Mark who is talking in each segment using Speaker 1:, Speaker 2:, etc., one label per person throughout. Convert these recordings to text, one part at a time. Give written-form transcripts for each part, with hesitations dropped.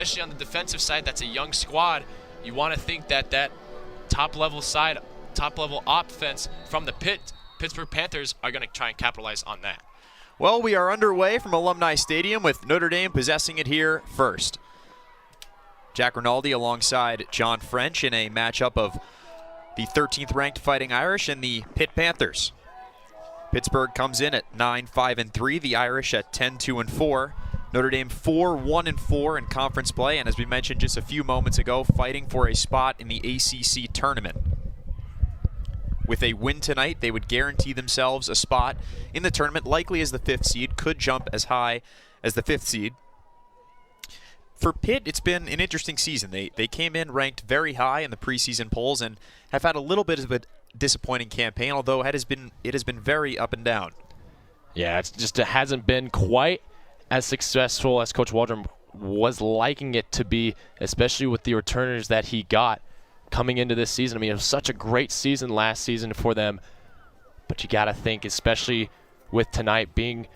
Speaker 1: especially on the defensive side, that's a young squad. You want to think that that top-level side, top-level offense from the Pittsburgh Panthers are going to try and capitalize on that.
Speaker 2: Well, we are underway from Alumni Stadium with Notre Dame possessing it here first. Jack Rinaldi alongside John French in a matchup of the 13th ranked Fighting Irish and the Pitt Panthers. Pittsburgh comes in at 9-5-3, the Irish at 10-2-4. Notre Dame 4-1-4 in conference play, and as we mentioned just a few moments ago, fighting for a spot in the ACC tournament. With a win tonight, they would guarantee themselves a spot in the tournament, likely as the 5th seed, could jump as high as the 5th seed. For Pitt, it's been an interesting season. They came in ranked very high in the preseason polls and have had a little bit of a disappointing campaign, although it has been very up and down.
Speaker 3: Yeah, it hasn't been quite as successful as Coach Waldron was liking it to be, especially with the returners that he got coming into this season. I mean, it was such a great season last season for them, but you got to think, especially with tonight being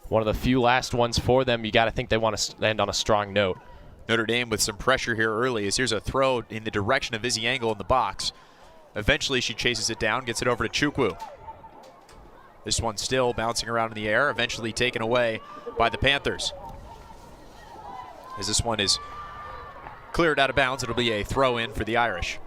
Speaker 3: one of the few last ones for them, you got to think they want to land on a strong note.
Speaker 2: Notre Dame with some pressure here early, as here's a throw in the direction of Izzy Angle in the box. Eventually she chases it down, gets it over to Chukwu. This one still bouncing around in the air, eventually taken away by the Panthers. As this one is cleared out of bounds, it'll be a throw in for the Irish.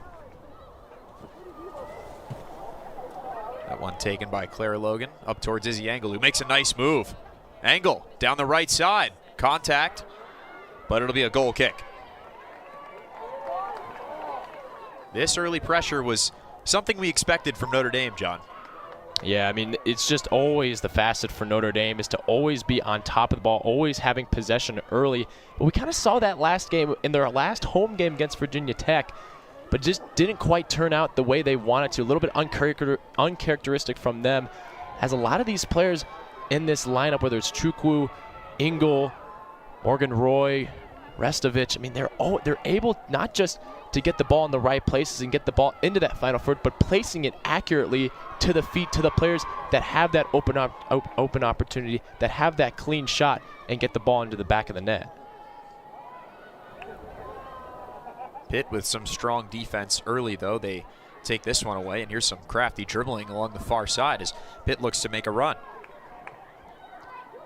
Speaker 2: That one taken by Claire Logan up towards Izzy Angle, who makes a nice move. Angle down the right side, contact, but it'll be a goal kick. This early pressure was something we expected from Notre Dame, John.
Speaker 3: Yeah, I mean, it's just always the facet for Notre Dame is to always be on top of the ball, always having possession early. But we kind of saw that last game in their last home game against Virginia Tech, but just didn't quite turn out the way they wanted to. A little bit uncharacteristic from them, as a lot of these players in this lineup, whether it's Chukwu, Ingle, Morgan Roy, Restovich, I mean, they're able not just to get the ball in the right places and get the ball into that final third, but placing it accurately to the feet, to the players that have that open opportunity, that have that clean shot, and get the ball into the back of the net.
Speaker 2: Pitt with some strong defense early, though. They take this one away, and here's some crafty dribbling along the far side as Pitt looks to make a run.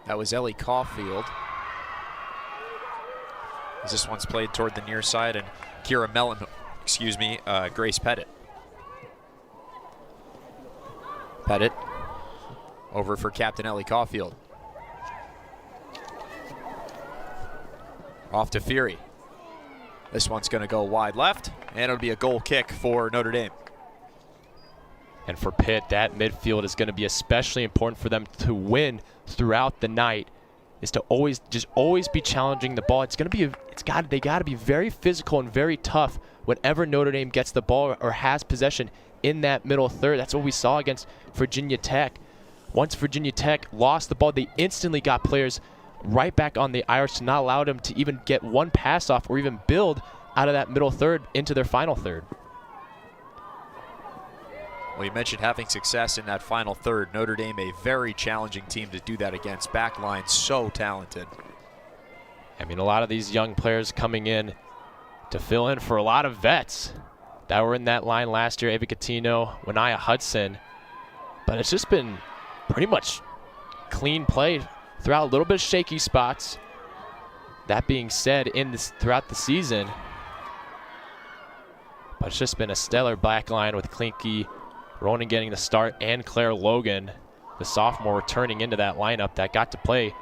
Speaker 2: That was Ellie Caulfield. As this one's played toward the near side, and Kira Mellon, Grace Pettit. Pettit over for Captain Ellie Caulfield. Off to Fury. This one's going to go wide left, and it'll be a goal kick for Notre Dame.
Speaker 3: And for Pitt, that midfield is going to be especially important for them to win throughout the night, is to always be challenging the ball. They got to be very physical and very tough whenever Notre Dame gets the ball or has possession in that middle third. That's what we saw against Virginia Tech. Once Virginia Tech lost the ball, they instantly got players right back on the Irish to not allow them to even get one pass off or even build out of that middle third into their final third.
Speaker 2: Well, you mentioned having success in that final third. Notre Dame, a very challenging team to do that against. Backline so talented.
Speaker 3: I mean, a lot of these young players coming in to fill in for a lot of vets that were in that line last year. Ava Catino, Winia Hudson. But it's just been pretty much clean play throughout, a little bit of shaky spots. That being said, throughout the season, but it's just been a stellar back line with Klinke, Ronan getting the start, and Claire Logan, the sophomore, returning into that lineup that got to play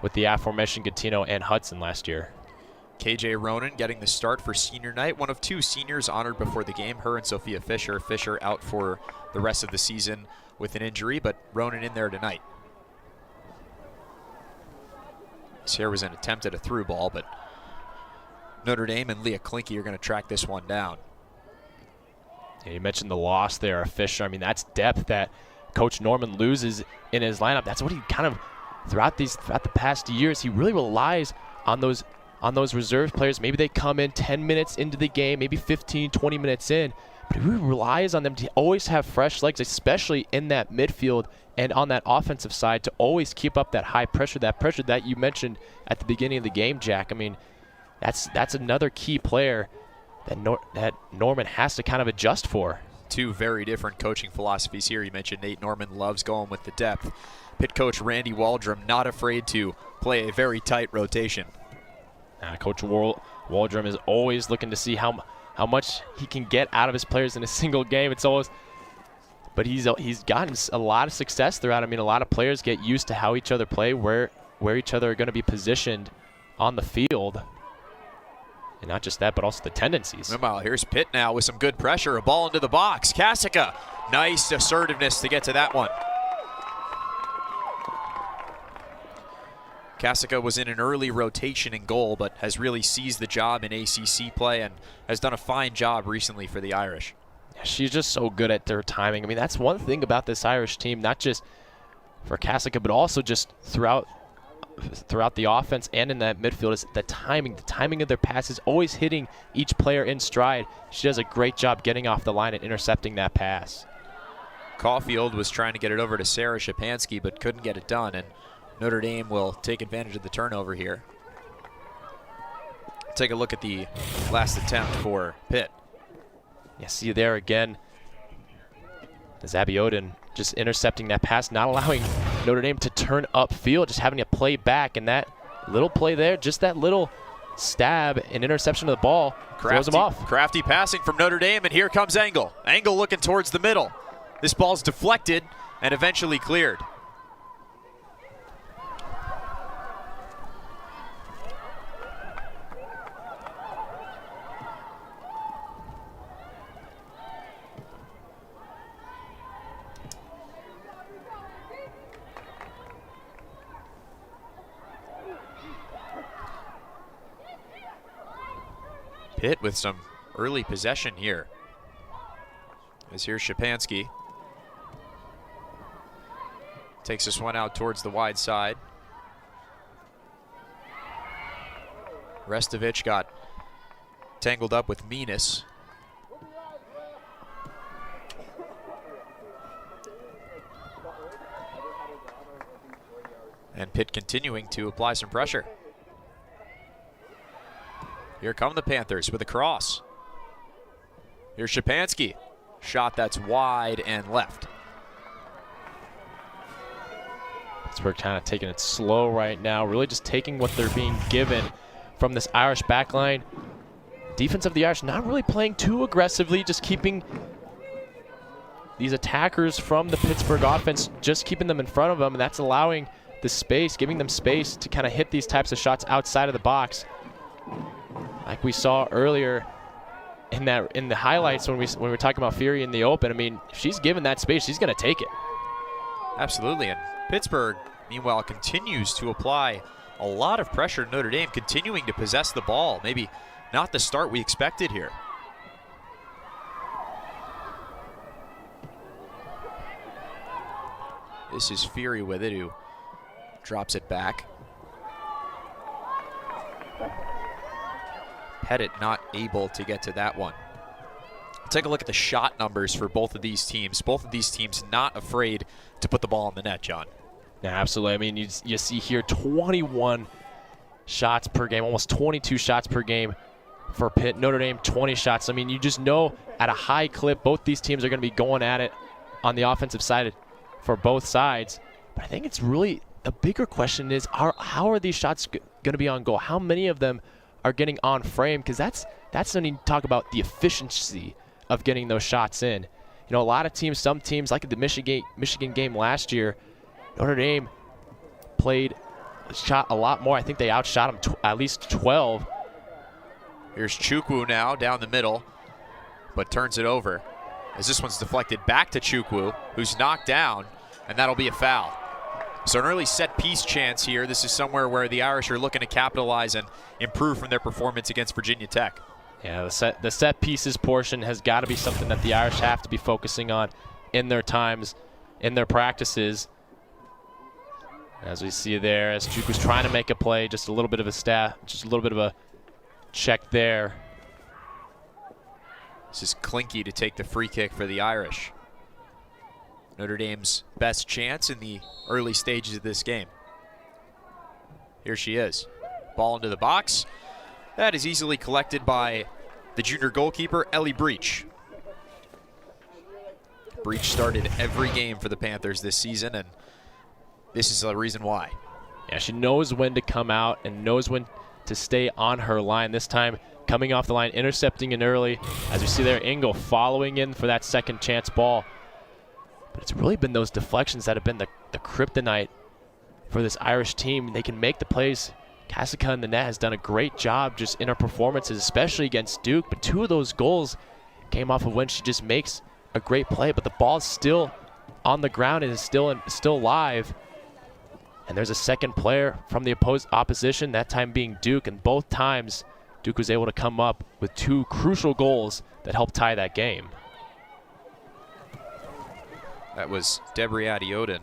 Speaker 3: with the aforementioned Gattino and Hudson last year.
Speaker 2: KJ Ronan getting the start for senior night. One of two seniors honored before the game, her and Sophia Fisher. Fisher out for the rest of the season with an injury, but Ronan in there tonight. This here was an attempt at a through ball, but Notre Dame and Leah Klinke are going to track this one down.
Speaker 3: Yeah, you mentioned the loss there of Fisher. I mean, that's depth that Coach Norman loses in his lineup. That's what he kind of, throughout the past years, he really relies on those reserve players. Maybe they come in 10 minutes into the game, maybe 15, 20 minutes in, but he really relies on them to always have fresh legs, especially in that midfield and on that offensive side, to always keep up that high pressure, that pressure that you mentioned at the beginning of the game, Jack. I mean, that's another key player that Norman has to kind of adjust for.
Speaker 2: Two very different coaching philosophies here. You mentioned Nate Norman loves going with the depth. Pitt coach Randy Waldrum not afraid to play a very tight rotation.
Speaker 3: Coach Waldrum is always looking to see how much he can get out of his players in a single game. It's always, but he's gotten a lot of success throughout. I mean, a lot of players get used to how each other play, where each other are going to be positioned on the field. And not just that, but also the tendencies.
Speaker 2: Meanwhile, here's Pitt now with some good pressure. A ball into the box. Kasica, nice assertiveness to get to that one. Kasica was in an early rotation in goal, but has really seized the job in ACC play and has done a fine job recently for the Irish.
Speaker 3: Yeah, she's just so good at their timing. I mean, that's one thing about this Irish team, not just for Kasica, but also just throughout the offense and in that midfield, is the timing. The timing of their passes, always hitting each player in stride. She does a great job getting off the line and intercepting that pass.
Speaker 2: Caulfield was trying to get it over to Sarah Shapansky, but couldn't get it done, and Notre Dame will take advantage of the turnover here. Take a look at the last attempt for Pitt.
Speaker 3: Yeah, see there again, Zabioden just intercepting that pass, not allowing Notre Dame to turn upfield, just having to play back. And that little play there, just that little stab and interception of the ball, throws them off.
Speaker 2: Crafty passing from Notre Dame, and here comes Engel. Engel looking towards the middle. This ball's deflected and eventually cleared. Pitt with some early possession here. As here's Shapansky. Takes this one out towards the wide side. Restovich got tangled up with Minas. And Pitt continuing to apply some pressure. Here come the Panthers with a cross. Here's Shapansky. Shot that's wide and left.
Speaker 3: Pittsburgh kind of taking it slow right now, really just taking what they're being given from this Irish backline. Defense of the Irish not really playing too aggressively, just keeping these attackers from the Pittsburgh offense, just keeping them in front of them, and that's allowing the space, giving them space to kind of hit these types of shots outside of the box. Like we saw earlier in the highlights when we were talking about Fury in the open. I mean, if she's given that space, she's going to take it.
Speaker 2: Absolutely, and Pittsburgh, meanwhile, continues to apply a lot of pressure to Notre Dame, continuing to possess the ball. Maybe not the start we expected here. This is Fury with it, who drops it back. Pettit not able to get to that one. Take a look at the shot numbers for both of these teams. Both of these teams not afraid to put the ball in the net, John.
Speaker 3: Yeah, absolutely. I mean, you see here 21 shots per game, almost 22 shots per game for Pitt. Notre Dame, 20 shots. I mean, you just know at a high clip, both these teams are going to be going at it on the offensive side for both sides. But I think it's really, the bigger question is, how are these shots going to be on goal? How many of them are getting on frame? Because that's when you talk about the efficiency of getting those shots in. You know, a lot of teams, some teams like the Michigan game last year, Notre Dame shot a lot more. I think they outshot them at least 12.
Speaker 2: Here's Chukwu now down the middle, but turns it over as this one's deflected back to Chukwu, who's knocked down, and that'll be a foul. So an early set piece chance here. This is somewhere where the Irish are looking to capitalize and improve from their performance against Virginia Tech.
Speaker 3: Yeah, the set pieces portion has got to be something that the Irish have to be focusing on in their times, in their practices. As we see there, as Chukwu's trying to make a play, just a little bit of a check there.
Speaker 2: This is Klinke to take the free kick for the Irish. Notre Dame's best chance in the early stages of this game. Here she is. Ball into the box. That is easily collected by the junior goalkeeper, Ellie Breach. Breach started every game for the Panthers this season, and this is the reason why.
Speaker 3: Yeah, she knows when to come out and knows when to stay on her line. This time, coming off the line, intercepting it early. As you see there, Engel following in for that second chance ball. But it's really been those deflections that have been the kryptonite for this Irish team. They can make the plays. Kasica in the net has done a great job just in her performances, especially against Duke. But 2 of those goals came off of when she just makes a great play. But the ball's still on the ground and is still live. And there's a second player from the opposition, that time being Duke. And both times, Duke was able to come up with 2 crucial goals that helped tie that game.
Speaker 2: That was Debri Adeoden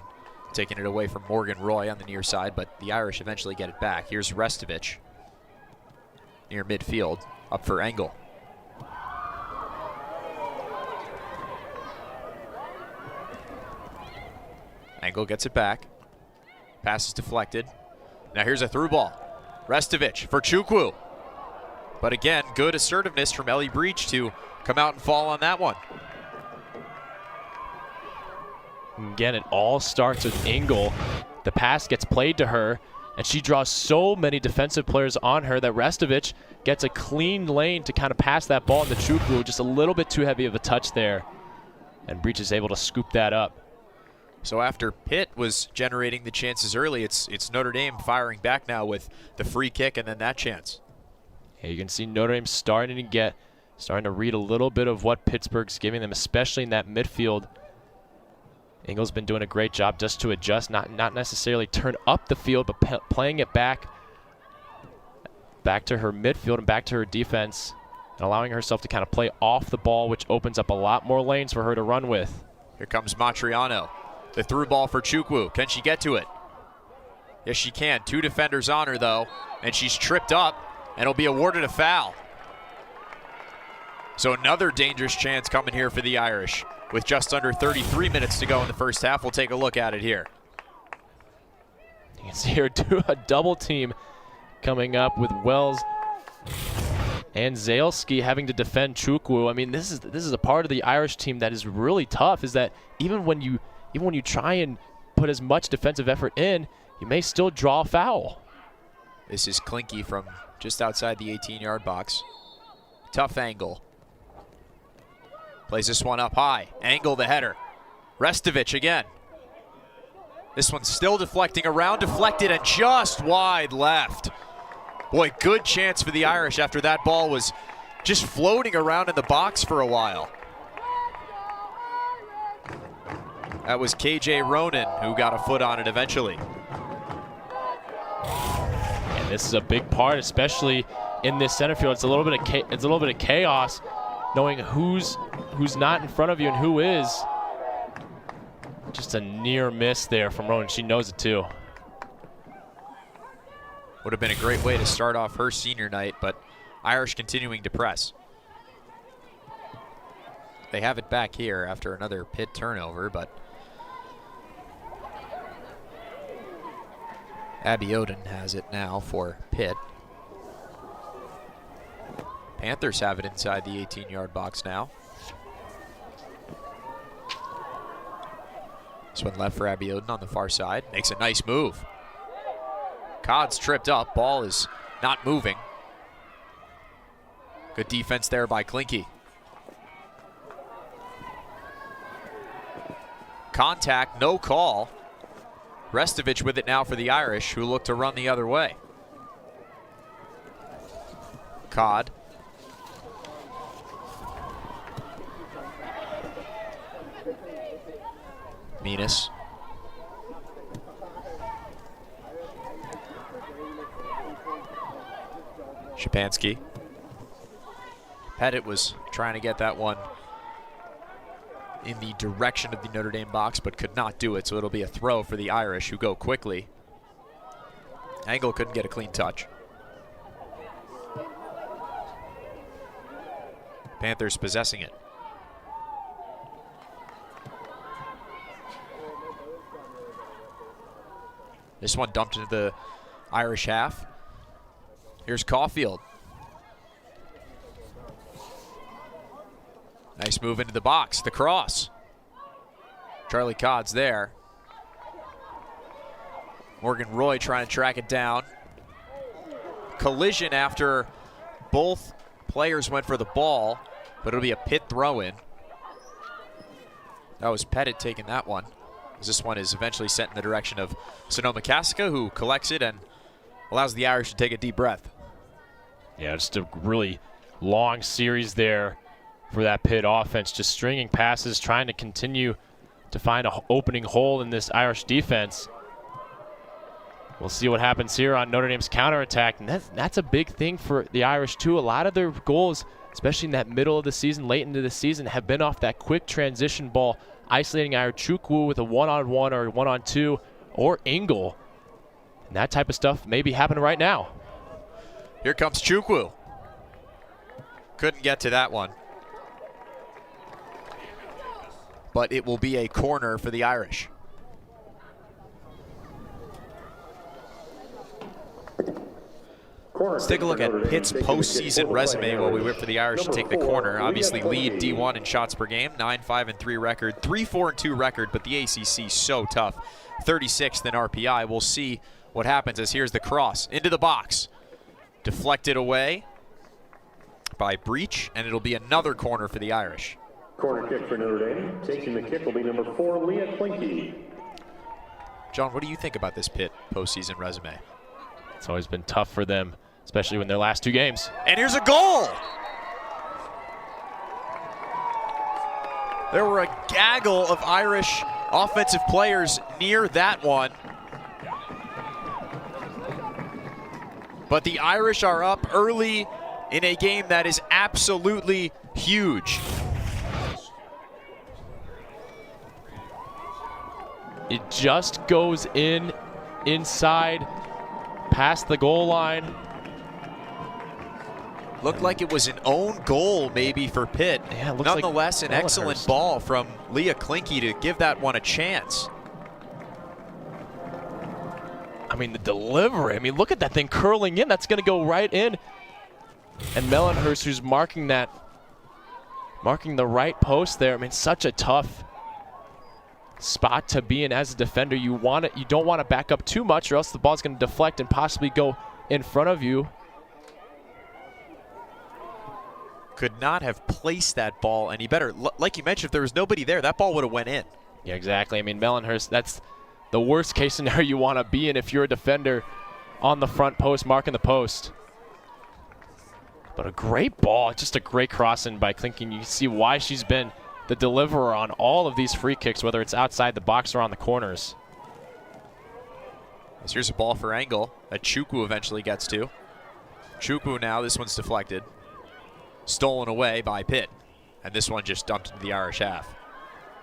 Speaker 2: taking it away from Morgan Roy on the near side, but the Irish eventually get it back. Here's Restovich near midfield, up for Engel. Engel gets it back. Pass is deflected. Now here's a through ball. Restovich for Chukwu. But again, good assertiveness from Ellie Breach to come out and fall on that one.
Speaker 3: Again, it all starts with Engel. The pass gets played to her, and she draws so many defensive players on her that Restovich gets a clean lane to kind of pass that ball into Chukwu. Just a little bit too heavy of a touch there, and Breach is able to scoop that up.
Speaker 2: So after Pitt was generating the chances early, it's Notre Dame firing back now with the free kick and then that chance.
Speaker 3: Yeah, you can see Notre Dame starting to read a little bit of what Pittsburgh's giving them, especially in that midfield. Engel's been doing a great job just to adjust, not necessarily turn up the field, but playing it back to her midfield and back to her defense, and allowing herself to kind of play off the ball, which opens up a lot more lanes for her to run with.
Speaker 2: Here comes Matriano. The through ball for Chukwu. Can she get to it? Yes, she can. 2 defenders on her, though, and she's tripped up, and will be awarded a foul. So another dangerous chance coming here for the Irish. With just under 33 minutes to go in the first half, we'll take a look at it here.
Speaker 3: You can see her do a double team coming up with Wells and Zalski having to defend Chukwu. I mean, this is a part of the Irish team that is really tough, is that even when you try and put as much defensive effort in, you may still draw a foul.
Speaker 2: This is Klinke from just outside the 18-yard box. Tough angle. Plays this one up high. Angle the header. Restovich again. This one's still deflecting around, deflected and just wide left. Boy, good chance for the Irish after that ball was just floating around in the box for a while. That was KJ Ronan who got a foot on it eventually.
Speaker 3: And this is a big part, especially in this center field. It's a little bit of chaos, knowing who's not in front of you and who is. Just a near miss there from Ronan. She knows it too.
Speaker 2: Would have been a great way to start off her senior night, but Irish continuing to press. They have it back here after another Pitt turnover, but Adeoden has it now for Pitt. Panthers have it inside the 18-yard box now. This one left for Adeoden on the far side. Makes a nice move. Codd's tripped up. Ball is not moving. Good defense there by Klinke. Contact, no call. Restovich with it now for the Irish, who look to run the other way. Codd. Menas. Shapansky. Pettit was trying to get that one in the direction of the Notre Dame box, but could not do it, so it'll be a throw for the Irish, who go quickly. Engel couldn't get a clean touch. Panthers possessing it. This one dumped into the Irish half. Here's Caulfield. Nice move into the box. The cross. Charlie Codd's there. Morgan Roy trying to track it down. Collision after both players went for the ball, but it'll be a Pitt throw-in. That was Pettit taking that one. This one is eventually sent in the direction of Sonoma-Cassica, who collects it and allows the Irish to take a deep breath.
Speaker 3: Yeah, just a really long series there for that Pitt offense, just stringing passes, trying to continue to find an opening hole in this Irish defense. We'll see what happens here on Notre Dame's counterattack, and that's a big thing for the Irish too. A lot of their goals, especially in that middle of the season, late into the season, have been off that quick transition ball, isolating either Chukwu with a one-on-one or one-on-two, or Engel. And that type of stuff may be happening right now.
Speaker 2: Here comes Chukwu. Couldn't get to that one. But it will be a corner for the Irish. Let's take a look at Pitt's postseason resume while we wait for the Irish to take the corner. Obviously lead D1 in shots per game, 9-5-3 record, 3-4-2 record, but the ACC so tough. 36th in RPI. We'll see what happens as here's the cross into the box. Deflected away by Breach, and it'll be another corner for the Irish.
Speaker 4: Corner kick for Notre Dame. Taking the kick will be number 4, Leah Klinke.
Speaker 2: John, what do you think about this Pitt postseason resume?
Speaker 3: It's always been tough for them, especially in their last 2 games.
Speaker 2: And here's a goal! There were a gaggle of Irish offensive players near that one. But the Irish are up early in a game that is absolutely huge.
Speaker 3: It just goes inside, past the goal line.
Speaker 2: Looked like it was an own goal maybe for Pitt.
Speaker 3: Yeah,
Speaker 2: nonetheless,
Speaker 3: like
Speaker 2: an excellent ball from Leah Klinke to give that one a chance.
Speaker 3: I mean, the delivery. I mean, look at that thing curling in. That's going to go right in. And Mellenhurst, who's marking the right post there. I mean, such a tough spot to be in as a defender. You don't want to back up too much, or else the ball's going to deflect and possibly go in front of you.
Speaker 2: Could not have placed that ball any better. Like you mentioned, if there was nobody there, that ball would have went in.
Speaker 3: Yeah, exactly. I mean, Mellenhurst, that's the worst case scenario you want to be in if you're a defender on the front post, marking the post. But a great ball, just a great crossing by Klinke. You can see why she's been the deliverer on all of these free kicks, whether it's outside the box or on the corners.
Speaker 2: Here's a ball for Engel that Chukwu eventually gets to. Chukwu now, this one's deflected. Stolen away by Pitt. And this one just dumped into the Irish half.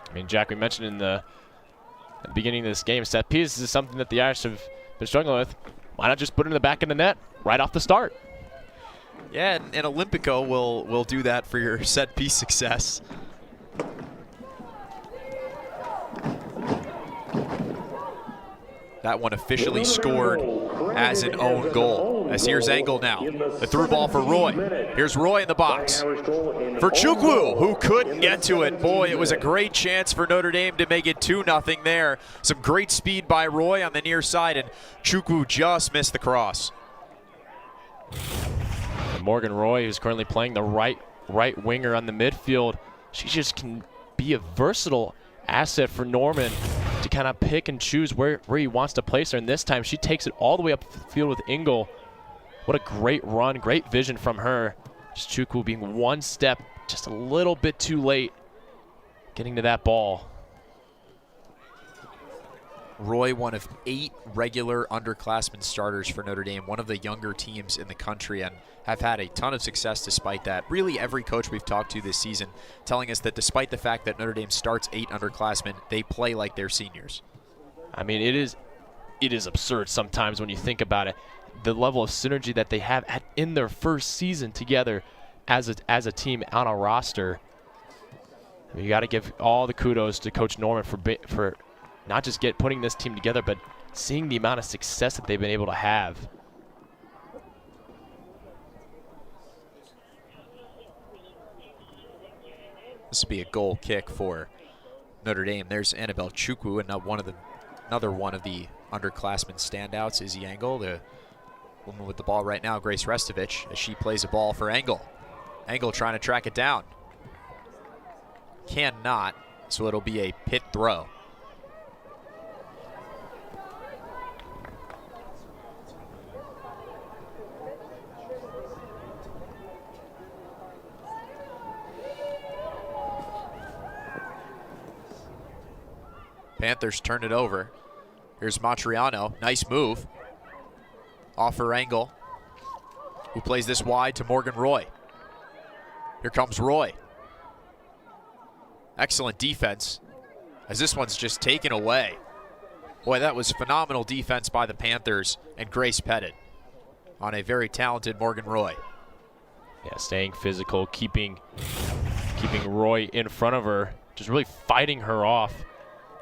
Speaker 3: I mean, Jack, we mentioned in the beginning of this game, set pieces is something that the Irish have been struggling with. Why not just put it in the back of the net right off the start?
Speaker 2: Yeah, and Olympico will do that for your set piece success. That one officially scored as an own goal. As here's Engel now. The through ball for Roy. Here's Roy in the box. For Chukwu, who couldn't get to it. Boy, it was a great chance for Notre Dame to make it 2-0 there. Some great speed by Roy on the near side, and Chukwu just missed the cross.
Speaker 3: And Morgan Roy, who's currently playing the right winger on the midfield, she just can be a versatile asset for Norman to kind of pick and choose where he wants to place her. And this time she takes it all the way up the field with Engel. What a great run, great vision from her. Just Chukwu being one step, just a little bit too late getting to that ball.
Speaker 2: Roy, one of 8 regular underclassmen starters for Notre Dame, one of the younger teams in the country, and have had a ton of success despite that. Really every coach we've talked to this season telling us that despite the fact that Notre Dame starts 8 underclassmen, they play like they're seniors.
Speaker 3: I mean, it is absurd sometimes when you think about it. The level of synergy that they have in their first season together as a team on a roster. I mean, you got to give all the kudos to Coach Norman for not just putting this team together, but seeing the amount of success that they've been able to have.
Speaker 2: This will be a goal kick for Notre Dame. There's Annabelle Chukwu, and another one of the underclassmen standouts, Izzy Engel. The woman with the ball right now, Grace Restovich, as she plays a ball for Engel. Engel trying to track it down. Cannot, so it'll be a Pitt throw. Panthers turn it over. Here's Matriano, nice move. Off for Engel, who plays this wide to Morgan Roy. Here comes Roy. Excellent defense, as this one's just taken away. Boy, that was phenomenal defense by the Panthers and Grace Pettit on a very talented Morgan Roy.
Speaker 3: Yeah, staying physical, keeping Roy in front of her, just really fighting her off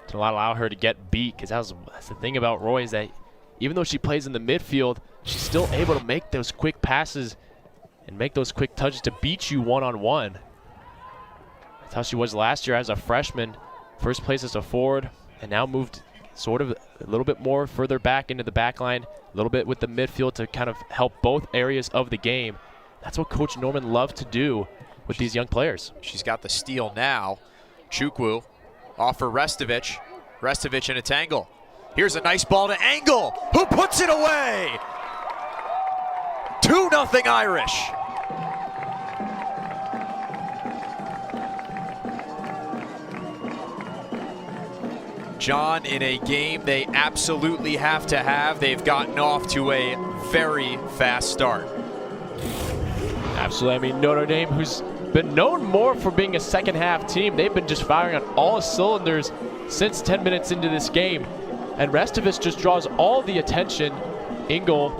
Speaker 3: to not allow her to get beat, because that's the thing about Roy, is that even though she plays in the midfield, she's still able to make those quick passes and make those quick touches to beat you one-on-one. That's how she was last year as a freshman. First place as a forward, and now moved sort of a little bit more further back into the back line, a little bit with the midfield to kind of help both areas of the game. That's what Coach Norman loved to do with these young players.
Speaker 2: She's got the steal now. Chukwu off for Restovich. Restovich in a tangle. Here's a nice ball to Engel, who puts it away. 2-0 Irish. John, in a game they absolutely have to have, they've gotten off to a very fast start.
Speaker 3: Absolutely. I mean, Notre Dame, who's been known more for being a second half team, they've been just firing on all cylinders since 10 minutes into this game. And Restovich just draws all the attention. Engel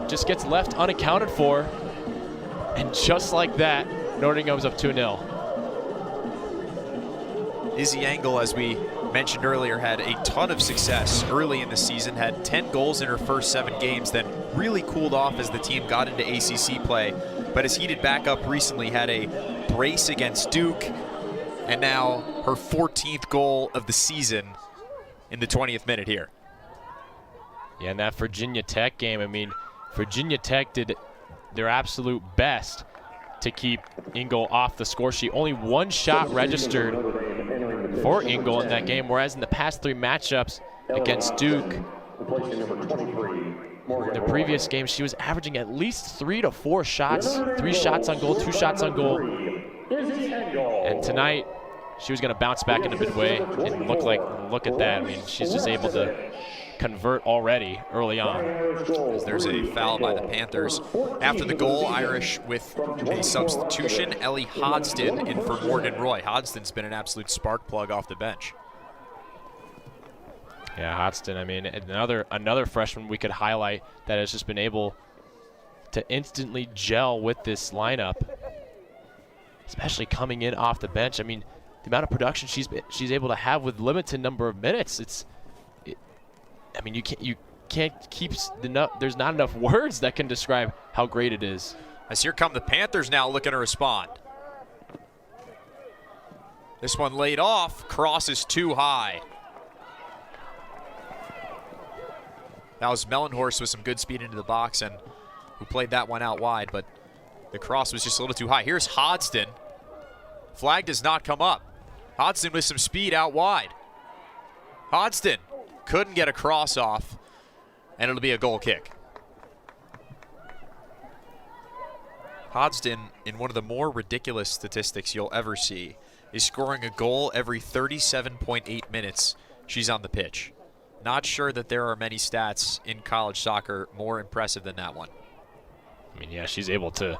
Speaker 3: just gets left unaccounted for. And just like that, Notre Dame goes up 2-0.
Speaker 2: Izzy Engel, as we mentioned earlier, had a ton of success early in the season, had 10 goals in her first 7 games, then really cooled off as the team got into ACC play, but has heated back up recently, had a brace against Duke, and now her 14th goal of the season in the 20th minute here.
Speaker 3: Yeah, and that Virginia Tech game, I mean, Virginia Tech did their absolute best to keep Engel off the score sheet. Only one shot registered for Engel in that game, whereas in the past 3 matchups against Duke, the previous game, she was averaging at least 3 to 4 shots, 3 shots on goal, 2 shots on goal. And tonight, she was going to bounce back into midway and look at that. I mean, she's just able to convert already early on.
Speaker 2: As there's a foul by the Panthers. After the goal, Irish with a substitution. Ellie Hodgson in for Morgan Roy. Hodgson's been an absolute spark plug off the bench.
Speaker 3: Yeah, Hodgson, I mean, another freshman we could highlight that has just been able to instantly gel with this lineup, especially coming in off the bench. I mean, the amount of production she's able to have with limited number of minutes, I mean, you can't keep there's not enough words that can describe how great it is.
Speaker 2: As here come the Panthers now looking to respond. This one laid off, cross is too high. That was Mellenhorst with some good speed into the box, and who played that one out wide, but the cross was just a little too high. Here's Hodgson. Flag does not come up. Hodgson with some speed out wide. Hodgson couldn't get a cross off, and it'll be a goal kick. Hodgson, in one of the more ridiculous statistics you'll ever see, is scoring a goal every 37.8 minutes she's on the pitch. Not sure that there are many stats in college soccer more impressive than that one.
Speaker 3: I mean, yeah, she's able to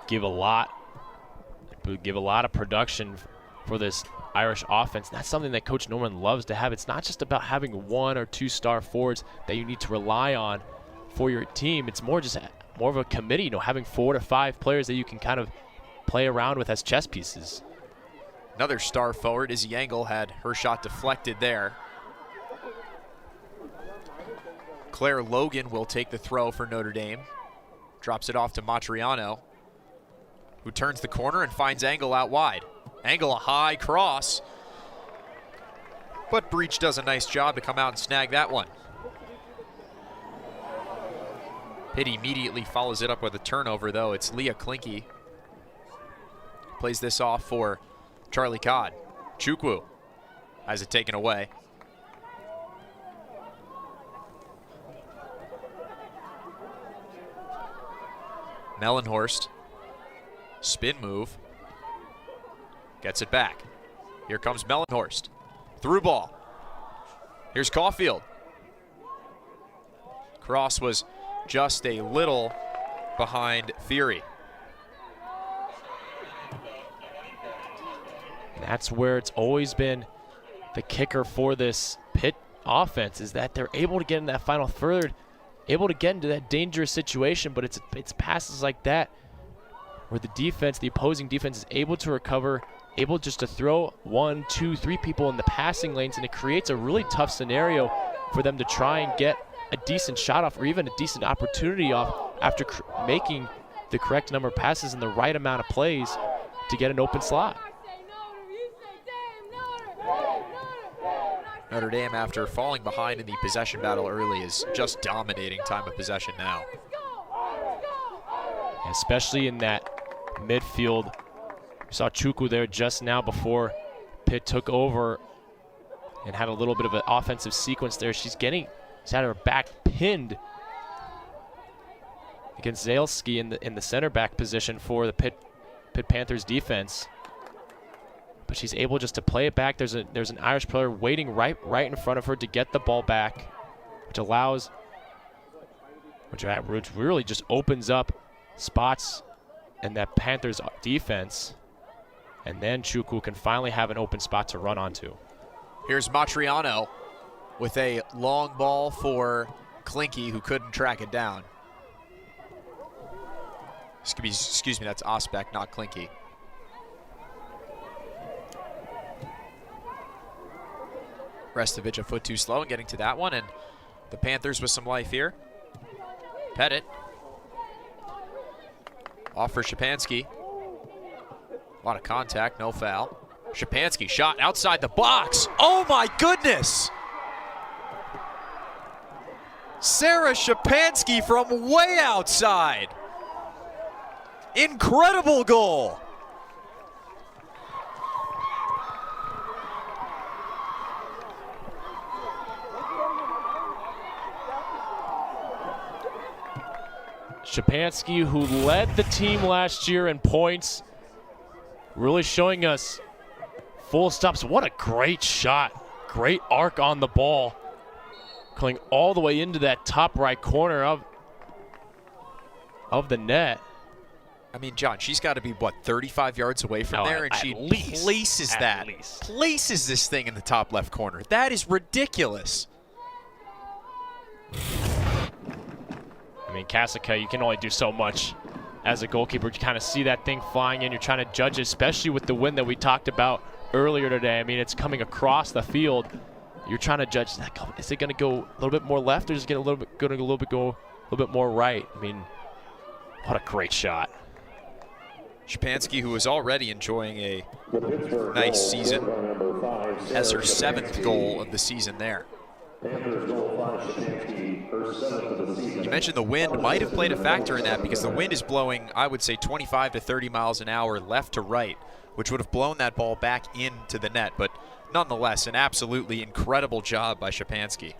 Speaker 3: give a lot of production for this Irish offense. That's something that Coach Norman loves to have. It's not just about having 1 or 2 star forwards that you need to rely on for your team. It's more of a committee, having 4 to 5 players that you can kind of play around with as chess pieces.
Speaker 2: Another star forward, Izzy Engel, had her shot deflected there. Claire Logan will take the throw for Notre Dame. Drops it off to Matriano, who turns the corner and finds Engel out wide. Angle a high cross. But Breach does a nice job to come out and snag that one. Pitt immediately follows it up with a turnover, though. It's Leah Klinke. Plays this off for Charlie Codd. Chukwu has it taken away. Mellenhorst. Spin move. Gets it back. Here comes Mellenhorst. Through ball. Here's Caulfield. Cross was just a little behind Fury.
Speaker 3: That's where it's always been the kicker for this Pitt offense, is that they're able to get in that final third, able to get into that dangerous situation, but it's passes like that where the opposing defense is able to recover, able just to throw 1, 2, 3 people in the passing lanes, and it creates a really tough scenario for them to try and get a decent shot off or even a decent opportunity off after making the correct number of passes and the right amount of plays to get an open slot.
Speaker 2: Notre Dame, after falling behind in the possession battle early, is just dominating time of possession now.
Speaker 3: Especially in that midfield. We saw Chukwu there just now before Pitt took over and had a little bit of an offensive sequence there. She's had her back pinned against Zalski in the center back position for the Pitt Panthers defense. But she's able just to play it back. There's an Irish player waiting right in front of her to get the ball back, which really just opens up spots in that Panthers defense. And then Chukwu can finally have an open spot to run onto.
Speaker 2: Here's Matriano with a long ball for Klinke, who couldn't track it down. Excuse me, that's Osbeck, not Klinke. Restovich a foot too slow in getting to that one, and the Panthers with some life here. Pettit. Off for Szczepanski. A lot of contact, no foul. Szczepanski shot outside the box. Oh my goodness! Sarah Szczepanski from way outside. Incredible goal.
Speaker 3: Szczepanski, who led the team last year in points, really showing us full stops. What a great shot. Great arc on the ball. Going all the way into that top right corner of the net.
Speaker 2: I mean, John, she's got to be, what, 35 yards away from there? And she places this thing in the top left corner. That is ridiculous.
Speaker 3: I mean, Kasica, you can only do so much as a goalkeeper. You kind of see that thing flying in. You're trying to judge it, especially with the wind that we talked about earlier today. I mean, it's coming across the field. You're trying to judge, is it going to go a little bit more left, or is it going to go a little bit more right? I mean, what a great shot.
Speaker 2: Szczepanski, who was already enjoying a nice season, has her 7th goal of the season there. You mentioned the wind might have played a factor in that, because the wind is blowing, I would say, 25 to 30 miles an hour left to right, which would have blown that ball back into the net. But nonetheless, an absolutely incredible job by Szczepanski.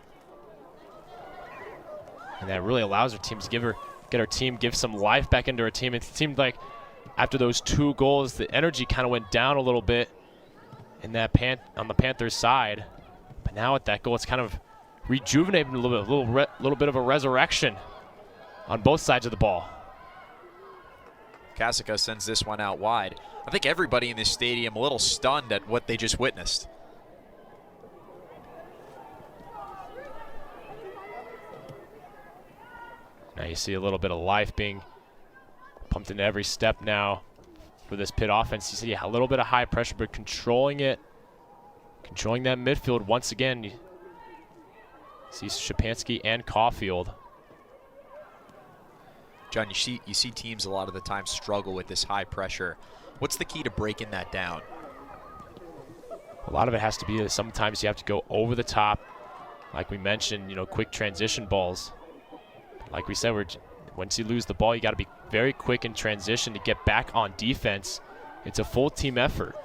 Speaker 3: And that really allows her team to give some life back into her team. It seemed like after those 2 goals, the energy kind of went down a little bit in that on the Panthers side. But now with that goal, it's kind of rejuvenated a little bit of a resurrection on both sides of the ball.
Speaker 2: Kasica sends this one out wide. I think everybody in this stadium a little stunned at what they just witnessed.
Speaker 3: Now you see a little bit of life being pumped into every step now for this Pitt offense. You see a little bit of high pressure, but controlling it, controlling that midfield once again. You see Szczepanski and Caulfield.
Speaker 2: John, you see teams a lot of the time struggle with this high pressure. What's the key to breaking that down?
Speaker 3: A lot of it has to be sometimes you have to go over the top. Like we mentioned, you know, quick transition balls. Like we said, once you lose the ball, you got to be very quick in transition to get back on defense. It's a full team effort,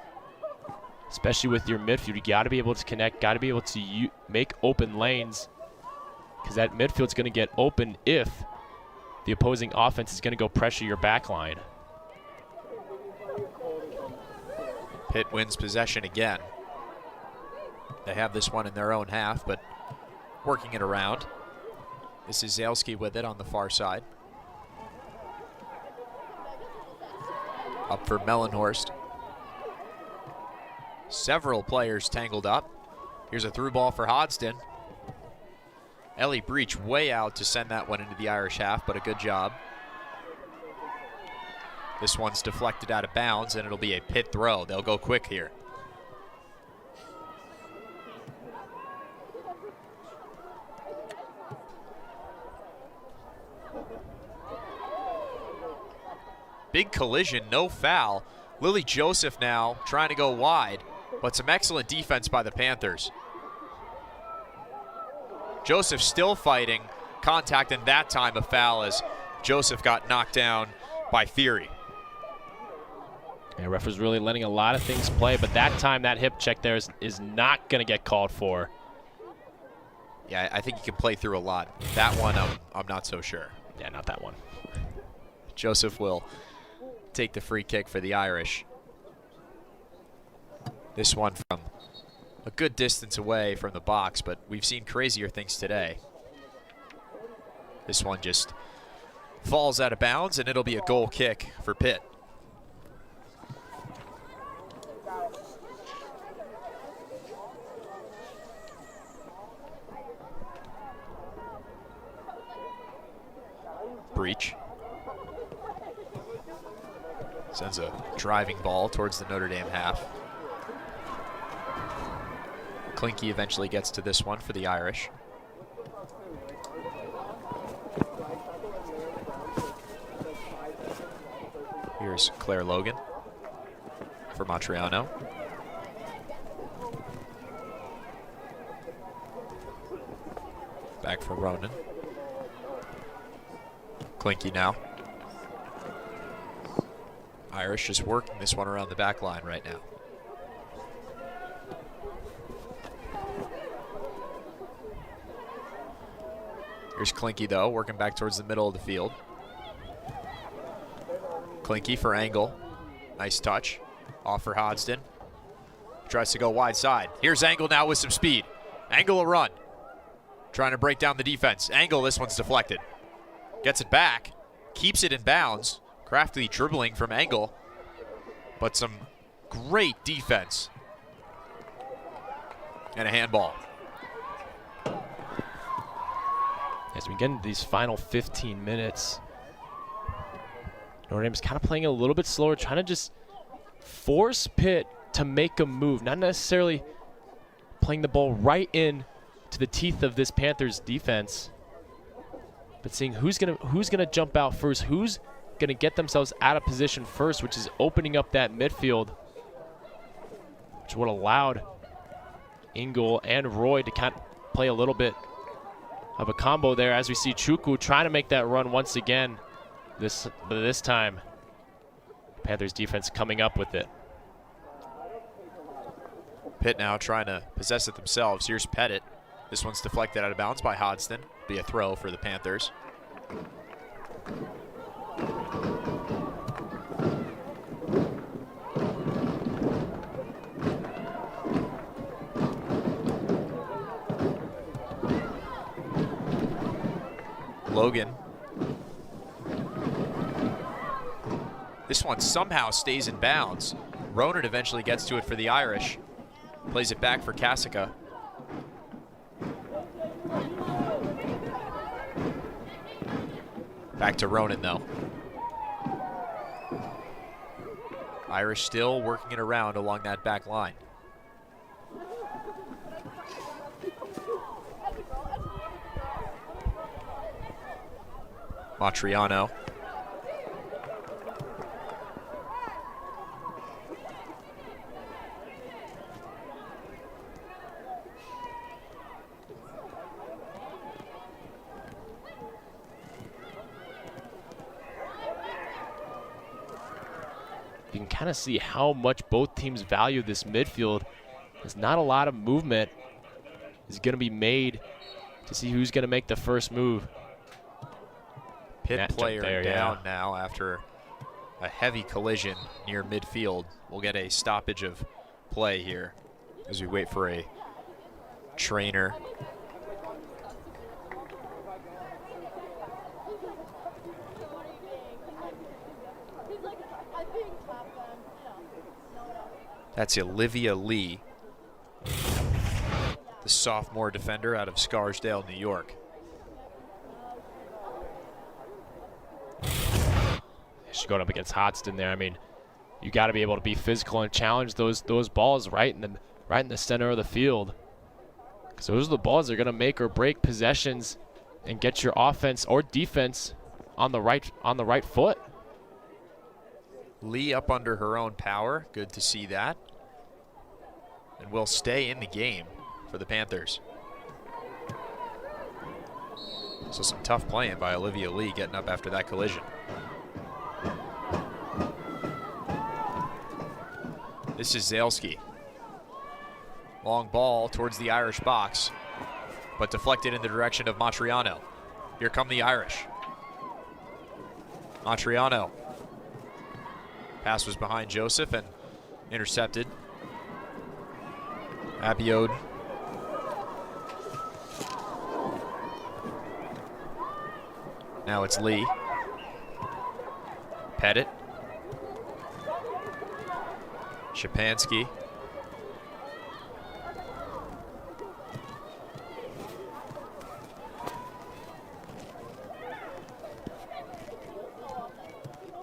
Speaker 3: especially with your midfield. You got to be able to connect, got to be able to make open lanes, because that midfield's going to get open if the opposing offense is going to go pressure your back line.
Speaker 2: Pitt wins possession again. They have this one in their own half, but working it around. This is Zalski with it on the far side. Up for Mellenhorst. Several players tangled up. Here's a through ball for Hodgson. Ellie Breach way out to send that one into the Irish half, but a good job. This one's deflected out of bounds, and it'll be a Pitt throw. They'll go quick here. Big collision, no foul. Lily Joseph now trying to go wide, but some excellent defense by the Panthers. Joseph still fighting contact, and that time a foul as Joseph got knocked down by Fury.
Speaker 3: Yeah, ref was really letting a lot of things play, but that time that hip check there is not going to get called for.
Speaker 2: Yeah, I think you can play through a lot. That one, I'm not so sure.
Speaker 3: Yeah, not that one.
Speaker 2: Joseph will take the free kick for the Irish. This one from a good distance away from the box, but we've seen crazier things today. This one just falls out of bounds, and it'll be a goal kick for Pitt. Breach sends a driving ball towards the Notre Dame half. Klinke eventually gets to this one for the Irish. Here's Claire Logan for Matriano. Back for Ronan. Klinke now. Irish just working this one around the back line right now. Here's Klinke though, working back towards the middle of the field. Klinke for Engel. Nice touch. Off for Hodgson. Tries to go wide side. Here's Engel now with some speed. Engel a run. Trying to break down the defense. Engel, this one's deflected. Gets it back. Keeps it in bounds. Craftily dribbling from Engel. But some great defense. And a handball.
Speaker 3: As we get into these final 15 minutes, Notre Dame's kind of playing a little bit slower, trying to just force Pitt to make a move, not necessarily playing the ball right in to the teeth of this Panthers defense, but seeing who's gonna jump out first, who's gonna get themselves out of position first, which is opening up that midfield, which would allowed Engel and Roy to kind of play a little bit of a combo there, as we see Chukwu trying to make that run once again. This time, Panthers defense coming up with it.
Speaker 2: Pitt now trying to possess it themselves. Here's Pettit. This one's deflected out of bounds by Hodgson. Be a throw for the Panthers. Logan. This one somehow stays in bounds. Ronan eventually gets to it for the Irish. Plays it back for Kasica. Back to Ronan though. Irish still working it around along that back line. Matriano.
Speaker 3: you can kind of see how much both teams value this midfield. There's not a lot of movement is going to be made to see who's going to make the first move.
Speaker 2: Pitt
Speaker 3: Matchup
Speaker 2: player
Speaker 3: there,
Speaker 2: down now after a heavy collision near midfield. We'll get a stoppage of play here as we wait for a trainer. That's Olivia Lee, the sophomore defender out of Scarsdale, New York.
Speaker 3: She's going up against Hodston there. I mean, you got to be able to be physical and challenge those balls right in the center of the field. Because those are the balls that are going to make or break possessions and get your offense or defense on the right foot.
Speaker 2: Lee up under her own power. Good to see that. And will stay in the game for the Panthers. So some tough playing by Olivia Lee getting up after that collision. This is Zalski. Long ball towards the Irish box, but deflected in the direction of Matriano. Here come the Irish. Matriano. Pass was behind Joseph and intercepted. Abiode. Now it's Lee. Pettit. Shapansky.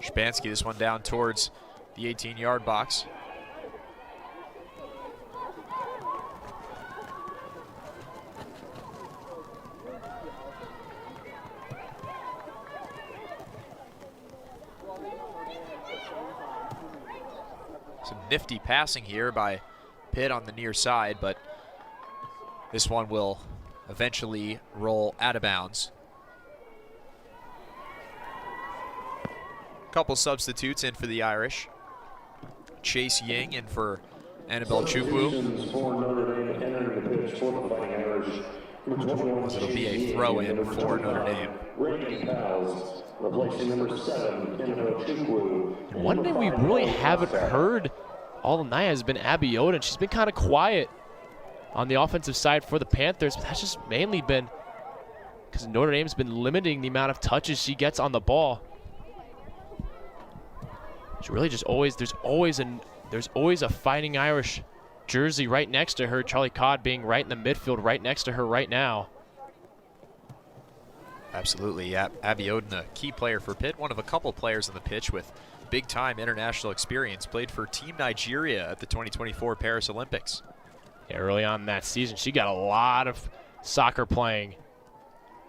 Speaker 2: Shapansky, this one down towards the 18-yard box. Some nifty passing here by Pitt on the near side, but this one will eventually roll out of bounds. Couple substitutes in for the Irish. Chase Ying in for Annabelle Chukwu.
Speaker 4: For Notre Dame entering the pitch for the Fighting Irish.
Speaker 2: It'll be a throw-in for Notre Dame.
Speaker 4: Reagan Pals, replacing number 7, Annabelle Chukwu.
Speaker 3: One thing we really haven't heard all night has been Abiode, and she's been kind of quiet on the offensive side for the Panthers, but that's just mainly been because Notre Dame's been limiting the amount of touches she gets on the ball. She really just there's always a Fighting Irish jersey right next to her. Charlie Codd being right in the midfield, right next to her right now.
Speaker 2: Absolutely, Abiode, a key player for Pitt, one of a couple players on the pitch with big-time international experience. Played for Team Nigeria at the 2024 Paris Olympics.
Speaker 3: Yeah, early on in that season, she got a lot of soccer playing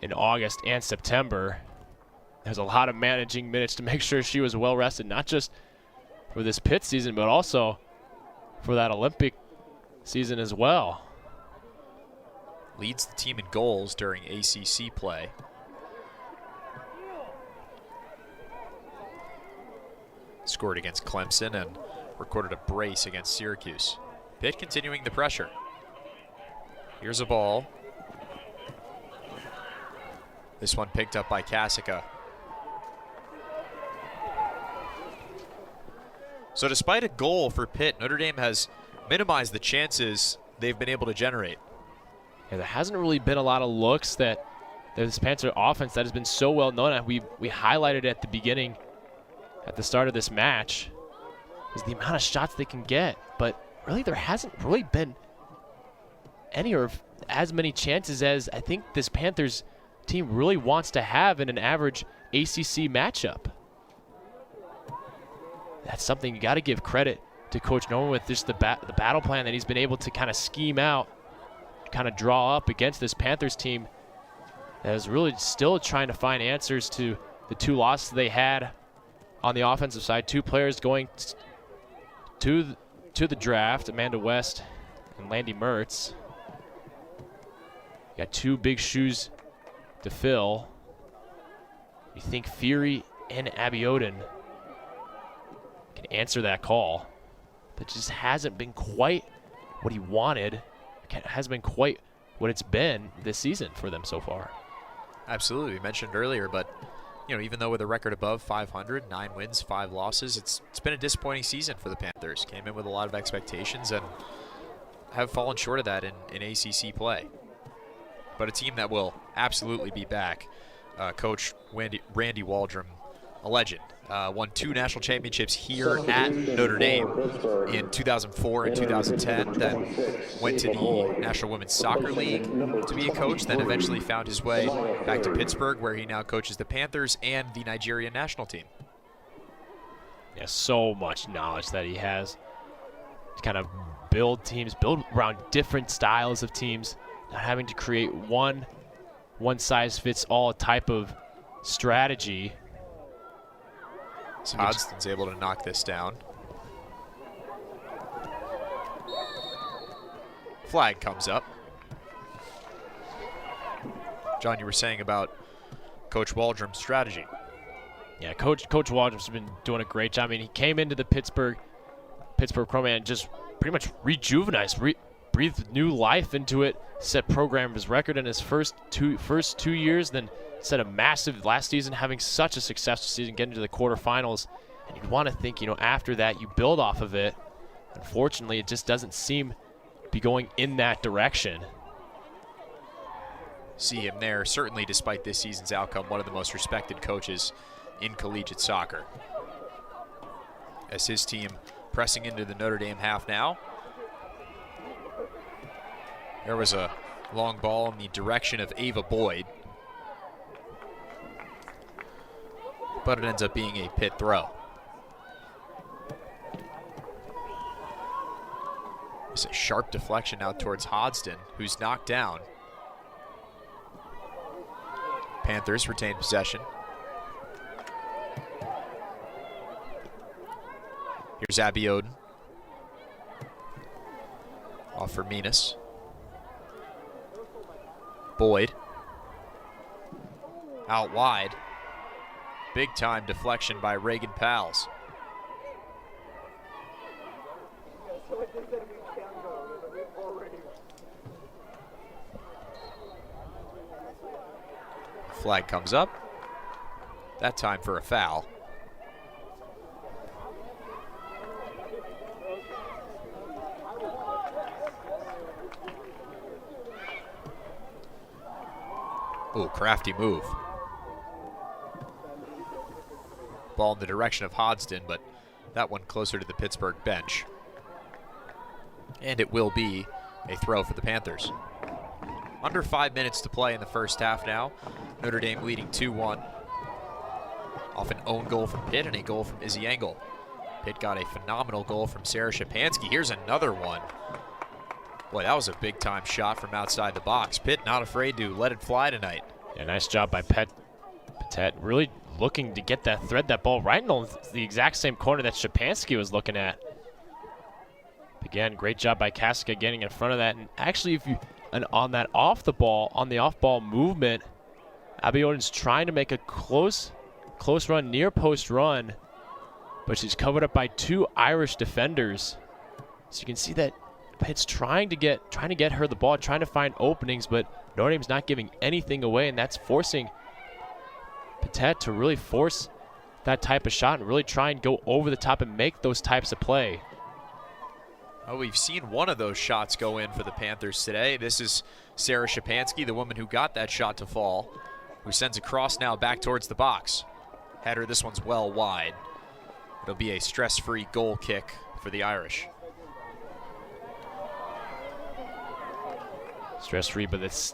Speaker 3: in August and September. There's a lot of managing minutes to make sure she was well rested, not just for this Pitt season, but also for that Olympic season as well.
Speaker 2: Leads the team in goals during ACC play. Scored against Clemson and recorded a brace against Syracuse. Pitt continuing the pressure. Here's a ball. This one picked up by Kasica. So despite a goal for Pitt, Notre Dame has minimized the chances they've been able to generate.
Speaker 3: Yeah, there hasn't really been a lot of looks that this Panther offense that has been so well known. We highlighted at the beginning, at the start of this match, is the amount of shots they can get. But really, there hasn't really been any or as many chances as I think this Panthers team really wants to have in an average ACC matchup. That's something you got to give credit to Coach Norman with, just the battle plan that he's been able to kind of scheme out, kind of draw up against this Panthers team that is really still trying to find answers to the two losses they had on the offensive side. Two players going to the draft, Amanda West and Landy Mertz. Got two big shoes to fill. You think Fury and Abiodun can answer that call. But just hasn't been quite what he wanted. Hasn't been quite what it's been this season for them so far.
Speaker 2: Absolutely, we mentioned earlier, but even though with a record above 500, 9 wins, 5 losses, it's been a disappointing season for the Panthers. Came in with a lot of expectations and have fallen short of that in ACC play. But a team that will absolutely be back. Coach Randy Waldrum, a legend, won 2 national championships here at Notre Dame in 2004 and 2010. Then went to the National Women's Soccer League to be a coach, then eventually found his way back to Pittsburgh, where he now coaches the Panthers and the Nigerian national team.
Speaker 3: Yeah, so much knowledge that he has to kind of build teams, build around different styles of teams, not having to create one size fits all type of strategy.
Speaker 2: So Hodgson's able to knock this down. Flag comes up. John, you were saying about Coach Waldrum's strategy.
Speaker 3: Yeah, Coach Waldrum's been doing a great job. I mean, he came into the Pittsburgh program and just pretty much rejuvenized, breathed new life into it, set program his record in his first two years, then set a massive last season, having such a successful season, getting to the quarterfinals. And you'd want to think, after that, you build off of it. Unfortunately, it just doesn't seem to be going in that direction.
Speaker 2: See him there, certainly despite this season's outcome, one of the most respected coaches in collegiate soccer. As his team pressing into the Notre Dame half now. There was a long ball in the direction of Ava Boyd, but it ends up being a Pitt throw. It's a sharp deflection out towards Hodgston, who's knocked down. Panthers retain possession. Here's Abby Oden. Off for Minas. Boyd. Out wide. Big time deflection by Reagan Pals. Flag comes up. That time for a foul. Ooh, crafty move. Ball in the direction of Hodgston, but that one closer to the Pittsburgh bench. And it will be a throw for the Panthers. Under 5 minutes to play in the first half now. Notre Dame leading 2-1. Off an own goal from Pitt and a goal from Izzy Engel. Pitt got a phenomenal goal from Sarah Shapansky. Here's another one. Boy, that was a big-time shot from outside the box. Pitt not afraid to let it fly tonight.
Speaker 3: Yeah, nice job by Patet. Really looking to get that thread that ball right in the exact same corner that Shapansky was looking at. Again, great job by Kasica getting in front of that. And actually, on the off-ball movement, Abby Oden's trying to make a close run, near post run, but she's covered up by 2 Irish defenders. So you can see that Pitt's trying to get her the ball, trying to find openings, but Notre Dame's not giving anything away, and that's forcing Patet to really force that type of shot and really try and go over the top and make those types of play.
Speaker 2: Oh, we've seen one of those shots go in for the Panthers today. This is Sarah Shapansky, the woman who got that shot to fall, who sends a cross now back towards the box. Header, this one's well wide. It'll be a stress-free goal kick for the Irish.
Speaker 3: Stress-free, but this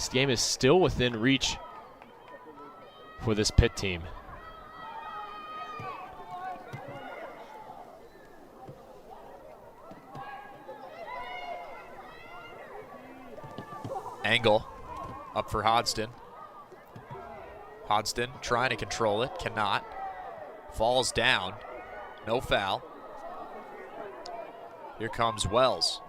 Speaker 3: game is still within reach for this Pitt team.
Speaker 2: Angle up for Hodgston. Hodgston trying to control it, cannot. Falls down, no foul. Here comes Wells.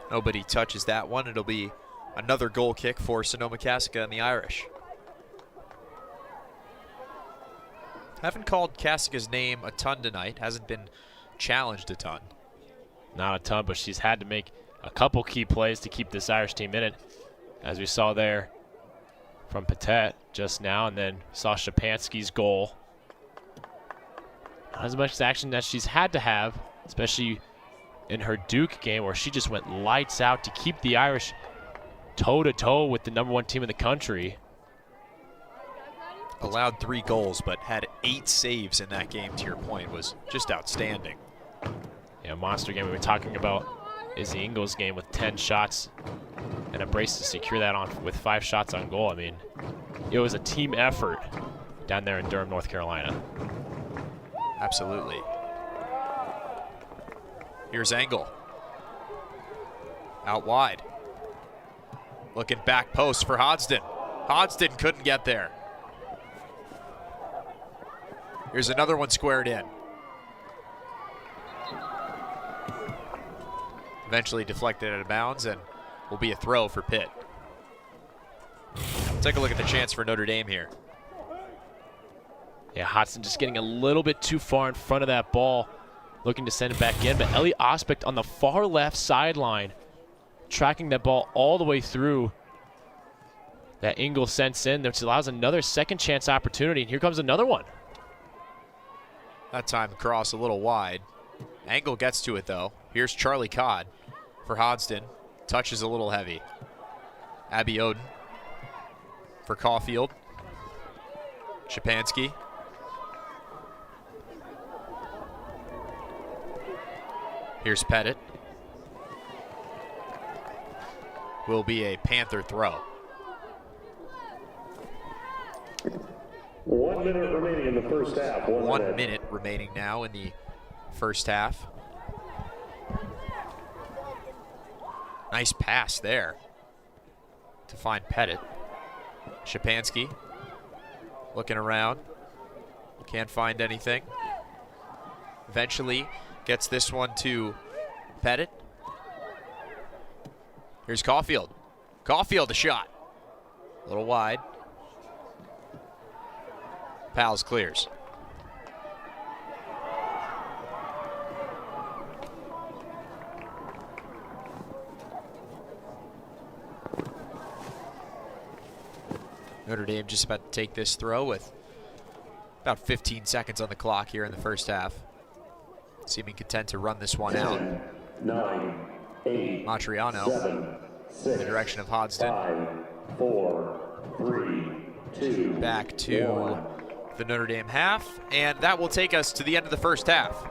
Speaker 2: Nobody touches that one. It'll be another goal kick for Sonoma Kasica and the Irish. Haven't called Kasica's name a ton tonight. Hasn't been challenged a ton.
Speaker 3: Not a ton, but she's had to make a couple key plays to keep this Irish team in it, as we saw there from Pitt just now, and then saw Shapansky's goal. Not as much action as she's had to have, especially in her Duke game, where she just went lights out to keep the Irish toe-to-toe with the #1 team in the country.
Speaker 2: Allowed 3 goals, but had 8 saves in that game, to your point, was just outstanding.
Speaker 3: Yeah, monster game we were talking about is the Ingles game with 10 shots and a brace to secure that on with 5 shots on goal. I mean, it was a team effort down there in Durham, North Carolina.
Speaker 2: Absolutely. Here's Engel. Out wide. Looking back post for Hodgson. Hodgson couldn't get there. Here's another one squared in. Eventually deflected out of bounds, and will be a throw for Pitt. Take a look at the chance for Notre Dame here.
Speaker 3: Yeah, Hodgson just getting a little bit too far in front of that ball, looking to send it back in, but Ellie Osbeck on the far left sideline, tracking that ball all the way through. That Ingles sends in, which allows another second chance opportunity, and here comes another one.
Speaker 2: That time across a little wide. Engel gets to it though. Here's Charlie Codd for Hodgson. Touches a little heavy. Abby Oden for Caulfield. Shapansky. Here's Pettit. Will be a Panther throw.
Speaker 4: 1 minute remaining in the first half.
Speaker 2: 1 minute remaining now in the first half. Nice pass there to find Pettit. Shapansky looking around. Can't find anything. Eventually gets this one to Pettit. Here's Caulfield. Caulfield, a shot. A little wide. Pals clears. Notre Dame just about to take this throw with about 15 seconds on the clock here in the first half. Seeming content to run this one
Speaker 4: 10,
Speaker 2: out.
Speaker 4: 9, 8,
Speaker 2: Matriano
Speaker 4: 7, 6,
Speaker 2: in the direction of Hodgson.
Speaker 4: 5, 4, 3, 2,
Speaker 2: Back to
Speaker 4: 1.
Speaker 2: the Notre Dame half, and that will take us to the end of the first half.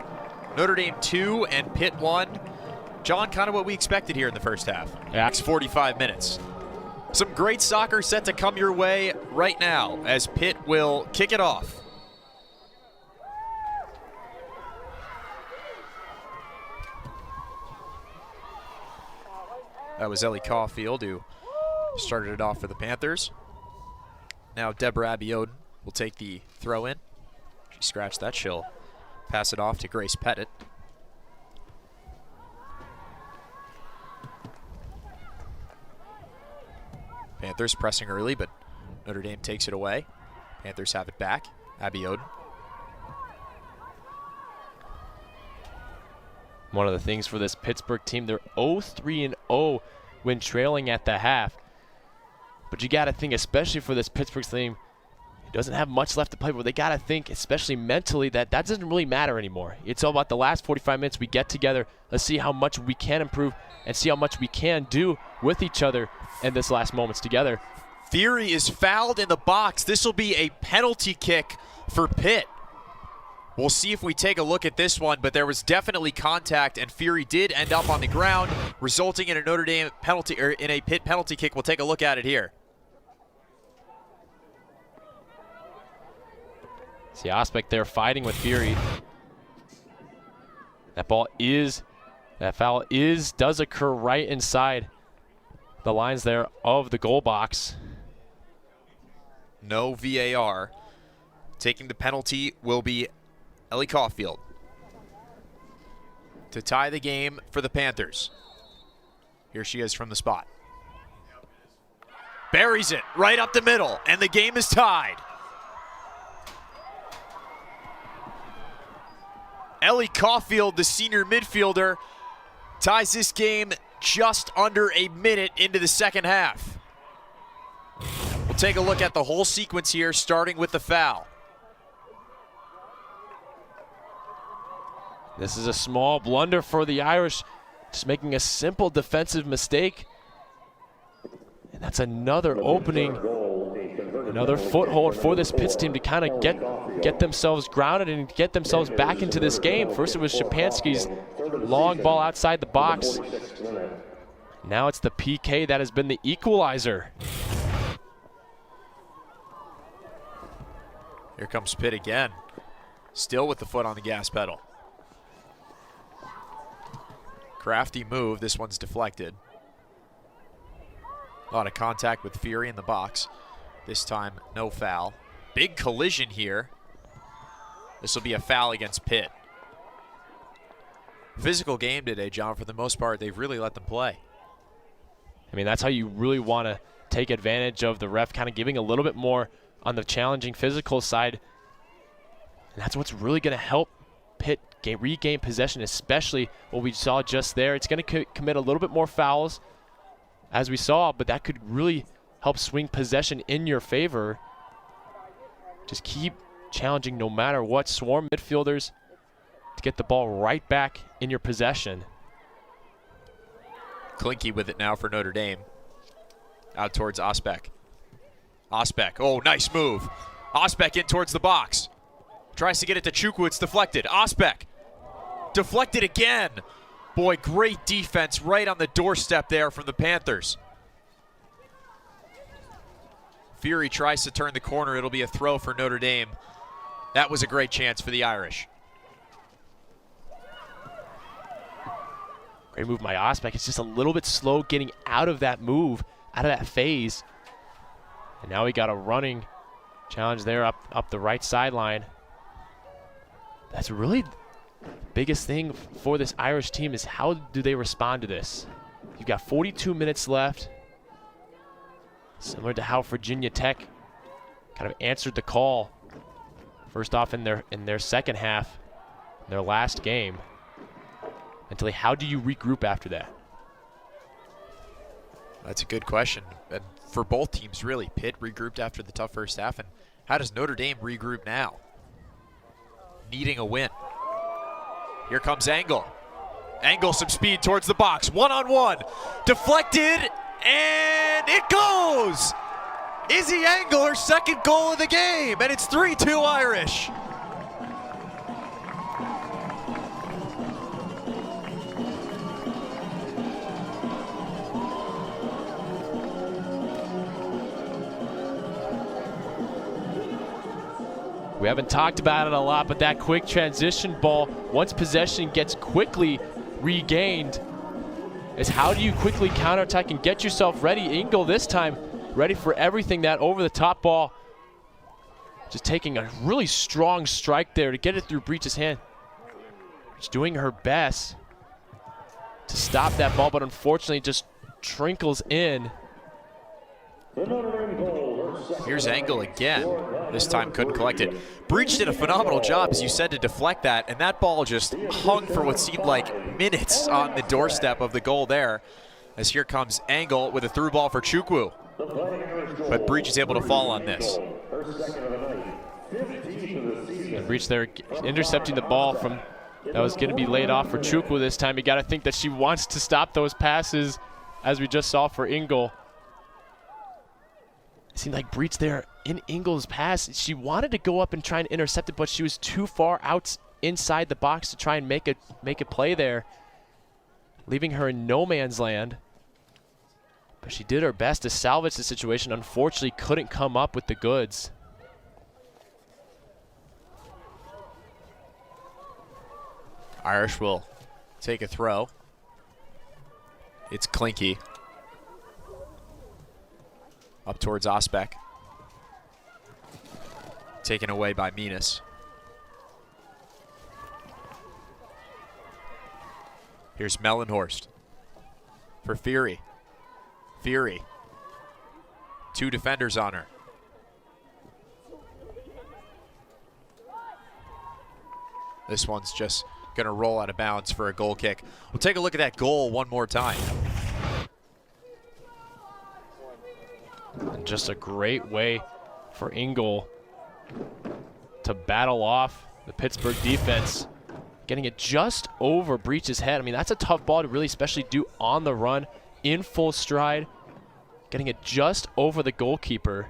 Speaker 2: Notre Dame 2 and Pitt 1. John, kind of what we expected here in the first half.
Speaker 3: Yeah.
Speaker 2: Next 45 minutes. Some great soccer set to come your way right now as Pitt will kick it off. That was Ellie Caulfield who started it off for the Panthers. Now Deborah Abioden will take the throw in. She scratched that. She'll pass it off to Grace Pettit. Panthers pressing early, but Notre Dame takes it away. Panthers have it back. Abioden.
Speaker 3: One of the things for this Pittsburgh team, they're 0-3-0 when trailing at the half. But you got to think, especially for this Pittsburgh team, it doesn't have much left to play for. They got to think, especially mentally, that doesn't really matter anymore. It's all about the last 45 minutes we get together. Let's see how much we can improve and see how much we can do with each other in this last moments together.
Speaker 2: Fury is fouled in the box. This will be a penalty kick for Pitt. We'll see if we take a look at this one, but there was definitely contact, and Fury did end up on the ground, resulting in a Notre Dame penalty, or in a Pitt penalty kick. We'll take a look at it here.
Speaker 3: See Osbeck there fighting with Fury. That foul does occur right inside the lines there of the goal box.
Speaker 2: No VAR. Taking the penalty will be Ellie Caulfield to tie the game for the Panthers. Here she is from the spot. Buries it right up the middle, and the game is tied. Ellie Caulfield, the senior midfielder, ties this game just under a minute into the second half. We'll take a look at the whole sequence here, starting with the foul.
Speaker 3: This is a small blunder for the Irish, just making a simple defensive mistake. And that's another opening, another foothold for this Pitts team to kind of get themselves grounded and get themselves back into this game. First it was Szczepanski's long ball outside the box. Now it's the PK that has been the equalizer.
Speaker 2: Here comes Pitt again, still with the foot on the gas pedal. Crafty move, this one's deflected. A lot of contact with Fury in the box. This time, no foul. Big collision here. This will be a foul against Pitt. Physical game today, John. For the most part, they've really let them play.
Speaker 3: I mean, that's how you really want to take advantage of the ref kind of giving a little bit more on the challenging physical side. And that's what's really going to help Pitt regain possession, especially what we saw just there. It's going to commit a little bit more fouls, as we saw, but that could really help swing possession in your favor. Just keep challenging no matter what. Swarm midfielders to get the ball right back in your possession.
Speaker 2: Klinke with it now for Notre Dame. Out towards Osbeck. Osbeck, oh, nice move. Osbeck in towards the box. Tries to get it to Chukwu, it's deflected. Osbeck, deflected again. Boy, great defense right on the doorstep there from the Panthers. Fury tries to turn the corner. It'll be a throw for Notre Dame. That was a great chance for the Irish.
Speaker 3: Great move by Osbeck. It's just a little bit slow getting out of that move, out of that phase. And now we got a running challenge there up the right sideline. That's really the biggest thing for this Irish team, is how do they respond to this? You've got 42 minutes left. Similar to how Virginia Tech kind of answered the call first off in their second half, in their last game. Mentally, how do you regroup after that?
Speaker 2: That's a good question. And for both teams, really. Pitt regrouped after the tough first half. And how does Notre Dame regroup now? Needing a win. Here comes Angle. Angle some speed towards the box. One-on-one. Deflected, and it goes! Izzy Angle, her second goal of the game, and it's 3-2 Irish.
Speaker 3: We haven't talked about it a lot, but that quick transition ball, once possession gets quickly regained, is how do you quickly counterattack and get yourself ready? Ingle this time ready for everything. That over-the-top ball, just taking a really strong strike there to get it through Breach's hand. She's doing her best to stop that ball, but unfortunately just trickles in.
Speaker 2: Here's Angle again. This time couldn't collect it. Breach did a phenomenal job, as you said, to deflect that, and that ball just hung for what seemed like minutes on the doorstep of the goal there. As here comes Angle with a through ball for Chukwu. But Breach is able to fall on this.
Speaker 3: And Breach there intercepting the ball from that was going to be laid off for Chukwu this time. You got to think that she wants to stop those passes, as we just saw for Ingle. It seemed like Breach there in Ingle's pass, she wanted to go up and try and intercept it, but she was too far out inside the box to try and make a play there, leaving her in no man's land. But she did her best to salvage the situation. Unfortunately, couldn't come up with the goods.
Speaker 2: Irish will take a throw. It's Klinke. Up towards Osbeck. Taken away by Minas. Here's Mellenhorst for Fury. Fury. Two defenders on her. This one's just going to roll out of bounds for a goal kick. We'll take a look at that goal one more time.
Speaker 3: And just a great way for Engel to battle off the Pittsburgh defense, getting it just over Breach's head. I mean, that's a tough ball to really especially do on the run, in full stride, getting it just over the goalkeeper.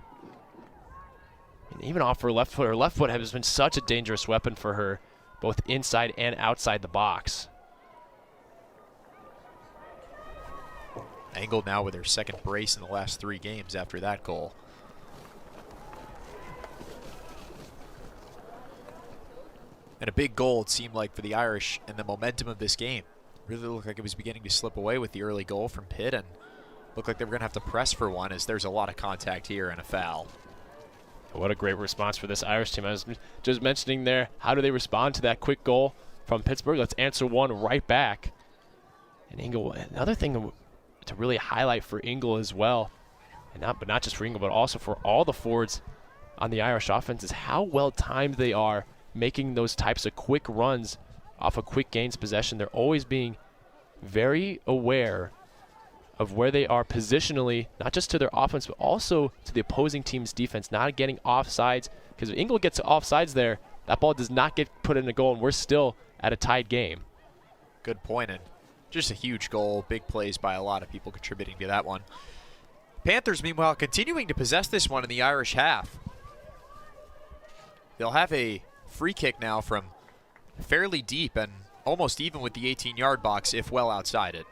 Speaker 3: And even off her left foot. Her left foot has been such a dangerous weapon for her, both inside and outside the box.
Speaker 2: Engel now with her second brace in the last 3 games after that goal. And a big goal, it seemed like, for the Irish and the momentum of this game. Really looked like it was beginning to slip away with the early goal from Pitt, and looked like they were going to have to press for one, as there's a lot of contact here and a foul.
Speaker 3: What a great response for this Irish team. I was just mentioning there, how do they respond to that quick goal from Pittsburgh? Let's answer one right back. And Engel, another thing to really highlight for Engel as well, and not just for Engel, but also for all the forwards on the Irish offense, is how well timed they are making those types of quick runs off of quick gains possession. They're always being very aware of where they are positionally, not just to their offense, but also to the opposing team's defense, not getting offsides. Because if Engel gets offsides there, that ball does not get put in a goal, and we're still at a tied game.
Speaker 2: Good point, and just a huge goal. Big plays by a lot of people contributing to that one. Panthers, meanwhile, continuing to possess this one in the Irish half. They'll have a free kick now from fairly deep and almost even with the 18-yard box if well outside it.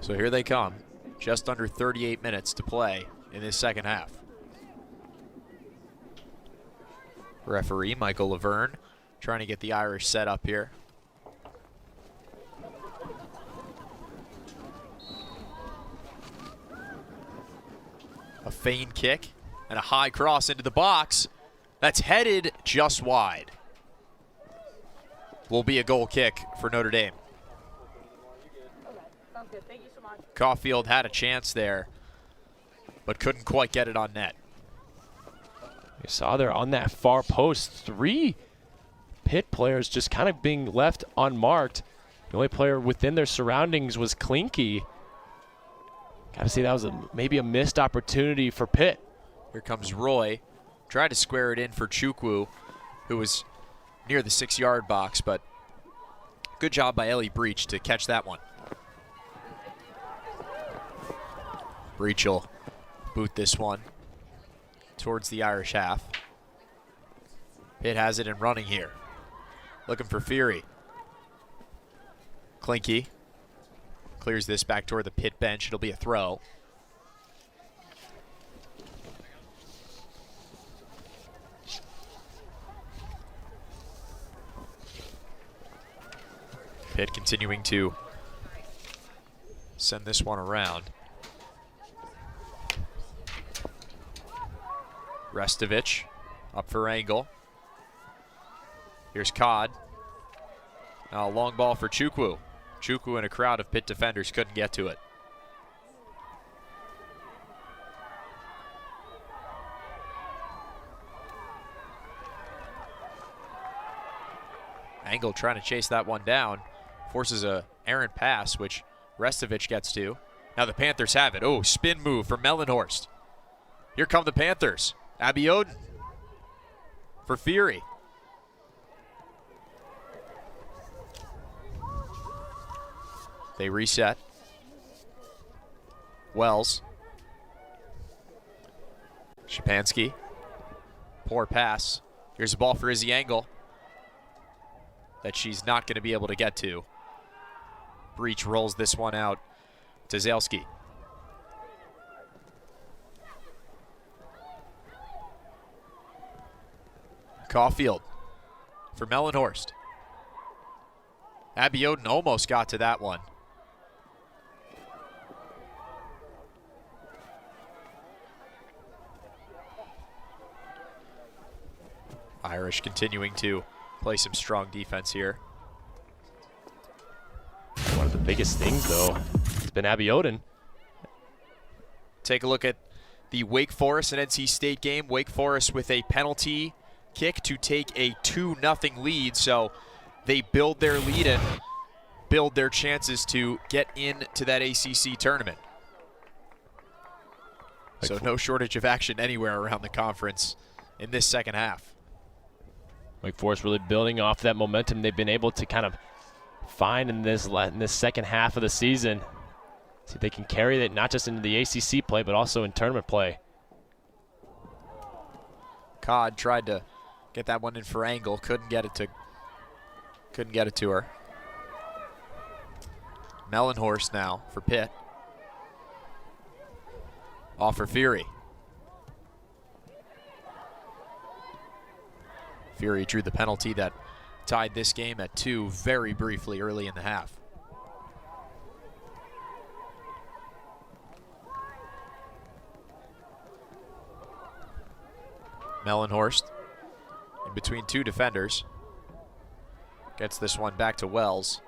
Speaker 2: So here they come. Just under 38 minutes to play in this second half. Referee Michael Laverne trying to get the Irish set up here. A feint kick and a high cross into the box. That's headed just wide. Will be a goal kick for Notre Dame.
Speaker 5: Thank you so much.
Speaker 2: Caulfield had a chance there, but couldn't quite get it on net.
Speaker 3: You saw there on that far post, 3 Pitt players just kind of being left unmarked. The only player within their surroundings was Klinke. Gotta say that was maybe a missed opportunity for Pitt.
Speaker 2: Here comes Roy. Tried to square it in for Chukwu, who was near the 6-yard box, but good job by Ellie Breach to catch that one. Breach will boot this one towards the Irish half. Pitt has it and running here. Looking for Fury. Klinke clears this back toward the Pitt bench. It'll be a throw. Pitt continuing to send this one around. Restovich up for Engel. Here's Codd. Now a long ball for Chukwu. Chukwu and a crowd of Pitt defenders couldn't get to it. Engel trying to chase that one down. Forces a errant pass, which Restovich gets to. Now the Panthers have it. Oh, spin move from Mellenhorst. Here come the Panthers. Abiodun for Fury. They reset. Wells. Shapansky. Poor pass. Here's a ball for Izzy Engel that she's not going to be able to get to. Breach rolls this one out to Zalski. Caulfield for Mellenhorst. Abiodun almost got to that one. Irish continuing to play some strong defense here.
Speaker 3: biggest things, though, has been Abiodun.
Speaker 2: Take a look at the Wake Forest and NC State game. Wake Forest with a penalty kick to take a 2-0 lead, so they build their lead and build their chances to get into that ACC tournament. So no shortage of action anywhere around the conference in this second half.
Speaker 3: Wake Forest really building off that momentum they've been able to kind of find in this second half of the season. See if they can carry that not just into the ACC play, but also in tournament play.
Speaker 2: Codd tried to get that one in for Angle, couldn't get it to her. Mellenhorst now for Pitt. Off for Fury. Fury drew the penalty that tied this game at 2 very briefly early in the half. Mellenhorst in between 2 defenders. Gets this one back to Wells.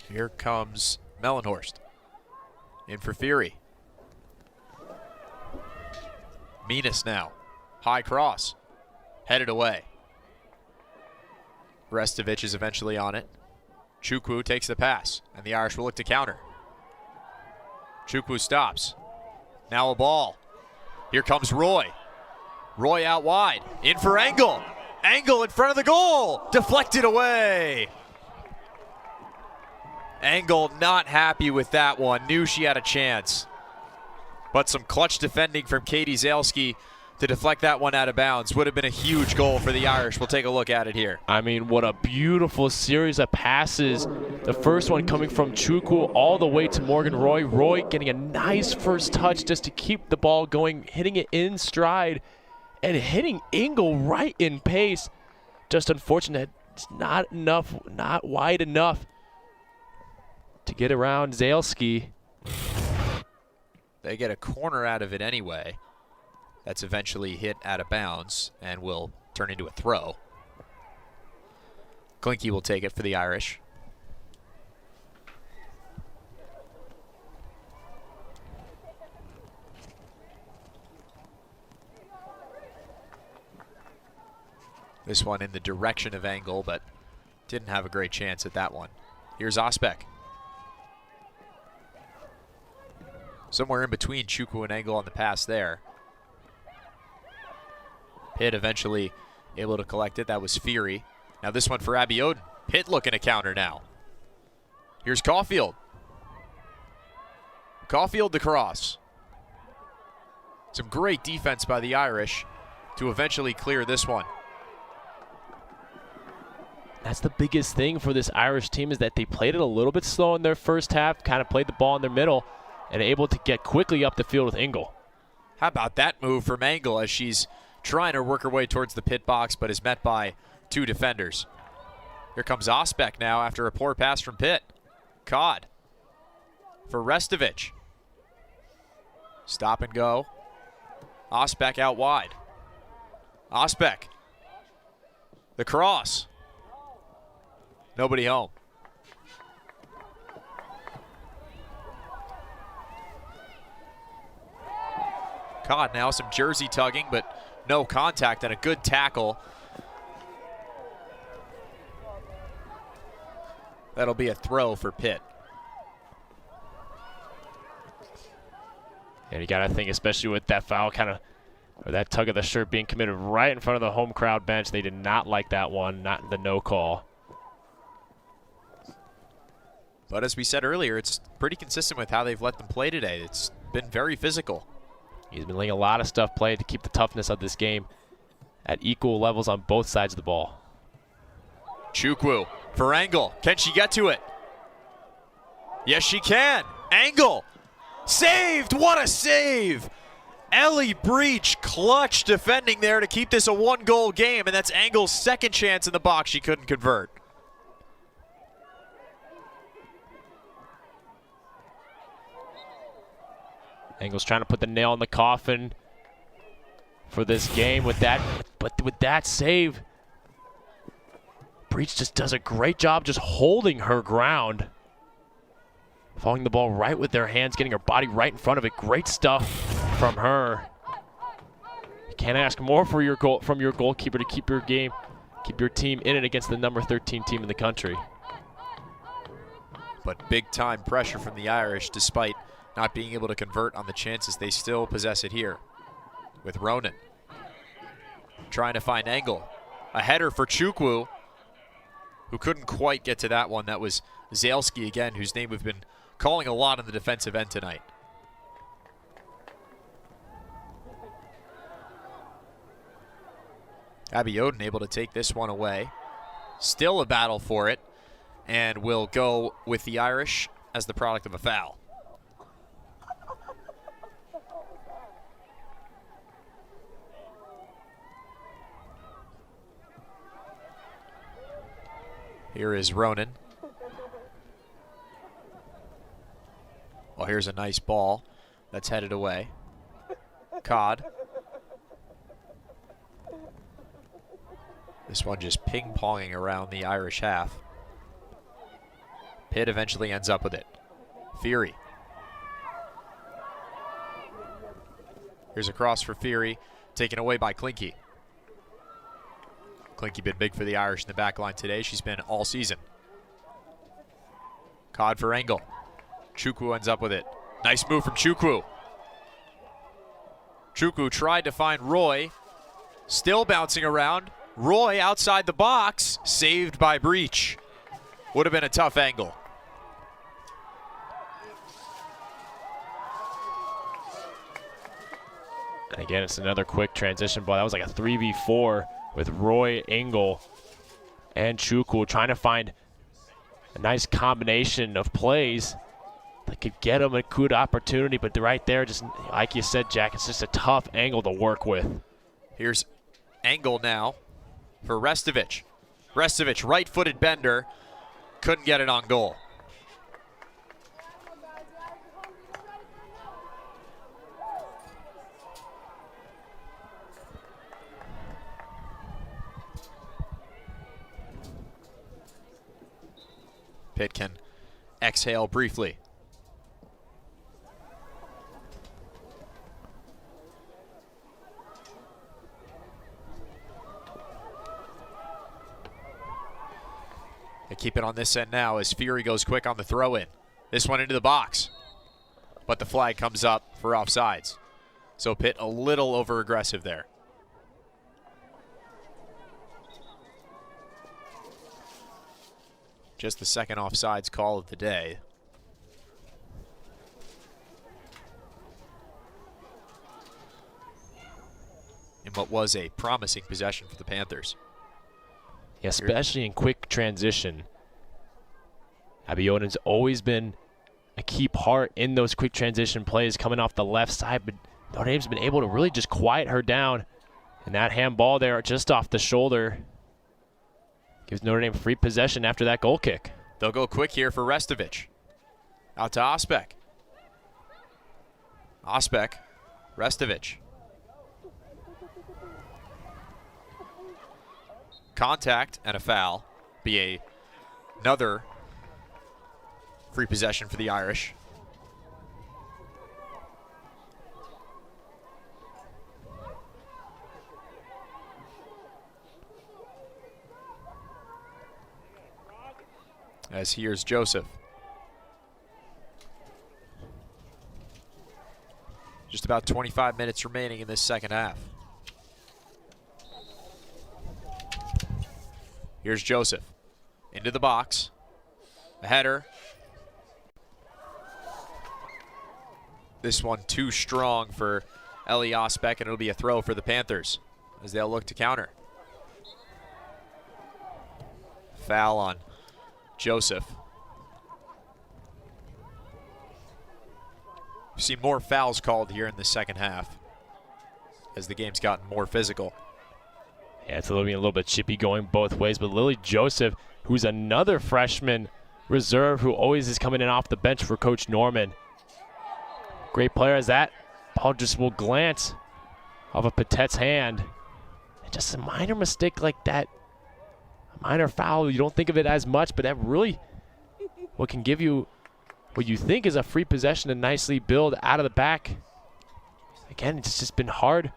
Speaker 2: Here comes Mellenhorst. In for Fury. Menas now. High cross. Headed away. Restovich is eventually on it. Chukwu takes the pass, and the Irish will look to counter. Chukwu stops. Now a ball. Here comes Roy. Roy out wide. In for Angle. Angle in front of the goal. Deflected away. Angle not happy with that one. Knew she had a chance. But some clutch defending from Katie Zalski to deflect that one out of bounds. Would have been a huge goal for the Irish. We'll take a look at it here.
Speaker 3: I mean, what a beautiful series of passes. The first one coming from Chukwu all the way to Morgan Roy. Roy getting a nice first touch just to keep the ball going, hitting it in stride, and hitting Ingle right in pace. Just unfortunate. It's not enough, not wide enough to get around Zalski.
Speaker 2: They get a corner out of it anyway. That's eventually hit out of bounds and will turn into a throw. Klinke will take it for the Irish. This one in the direction of Angle, but didn't have a great chance at that one. Here's Osbeck. Somewhere in between Chukwu and Angle on the pass there. Pitt eventually able to collect it. That was Fury. Now this one for Abiodun. Pitt looking to counter now. Here's Caulfield. Caulfield to cross. Some great defense by the Irish to eventually clear this one.
Speaker 3: That's the biggest thing for this Irish team, is that they played it a little bit slow in their first half, kind of played the ball in their middle, and able to get quickly up the field with Ingle.
Speaker 2: How about that move from Angle as she's trying to work her way towards the pit box, but is met by 2 defenders. Here comes Osbeck now after a poor pass from Pitt. Codd for Restovich. Stop and go. Osbeck out wide. Osbeck. The cross. Nobody home. Codd now, some jersey tugging, but no contact and a good tackle. That'll be a throw for Pitt.
Speaker 3: And you got to think, especially with that foul or that tug of the shirt being committed right in front of the home crowd bench, they did not like that one, not the no call.
Speaker 2: But as we said earlier, it's pretty consistent with how they've let them play today. It's been very physical.
Speaker 3: He's been letting a lot of stuff play to keep the toughness of this game at equal levels on both sides of the ball.
Speaker 2: Chukwu for Angle. Can she get to it? Yes, she can. Angle saved. What a save. Ellie Breach clutch defending there to keep this a 1-goal game, and that's Angle's second chance in the box she couldn't convert.
Speaker 3: Engel's trying to put the nail in the coffin for this game with that, but with that save, Breach just does a great job just holding her ground. Following the ball right with their hands, getting her body right in front of it. Great stuff from her. You can't ask more for your goal from your goalkeeper to keep your team in it against the number 13 team in the country.
Speaker 2: But big time pressure from the Irish despite not being able to convert on the chances. They still possess it here with Ronan. Trying to find Engel. A header for Chukwu, who couldn't quite get to that one. That was Zalski again, whose name we've been calling a lot on the defensive end tonight. Abby Oden able to take this one away. Still a battle for it, and will go with the Irish as the product of a foul. Here is Ronan. Well, here's a nice ball that's headed away. Cod. This one just ping-ponging around the Irish half. Pitt eventually ends up with it. Fury. Here's a cross for Fury, taken away by Klinke. Klinke been big for the Irish in the back line today. She's been all season. Cod for Engel. Chukwu ends up with it. Nice move from Chukwu. Chukwu tried to find Roy. Still bouncing around. Roy outside the box. Saved by Breach. Would have been a tough angle.
Speaker 3: And again, it's another quick transition ball. That was like a 3v4 with Roy, Engel, and Chukwu trying to find a nice combination of plays that could get them a good opportunity, but right there, just like you said, Jack, it's just a tough angle to work with.
Speaker 2: Here's Engel now for Restovich. Restovich, right-footed bender, couldn't get it on goal. Pitt can exhale briefly. They keep it on this end now as Fury goes quick on the throw-in. This one into the box. But the flag comes up for offsides. So Pitt a little over-aggressive there. Just the second offsides call of the day. In what was a promising possession for the Panthers.
Speaker 3: Yeah, especially in quick transition. Abby Oden's always been a key part in those quick transition plays coming off the left side, but Notre Dame's been able to really just quiet her down. And that handball there just off the shoulder gives Notre Dame free possession after that goal kick.
Speaker 2: They'll go quick here for Restovich. Out to Osbeck. Osbeck, Restovich. Contact and a foul. Be another free possession for the Irish. As here's Joseph. Just about 25 minutes remaining in this second half. Here's Joseph. Into the box. A header. This one too strong for Ellie Osbeck, and it'll be a throw for the Panthers as they'll look to counter. Foul on Joseph. We've seen more fouls called here in the second half as the game's gotten more physical.
Speaker 3: Yeah, it's a little bit chippy going both ways, but Lily Joseph, who's another freshman reserve who always is coming in off the bench for Coach Norman, Great player as that ball just will glance off of Petit's hand. And just a minor mistake like that, a minor foul, you don't think of it as much, but that really what can give you what you think is a free possession to nicely build out of the back. Again, it's just been hard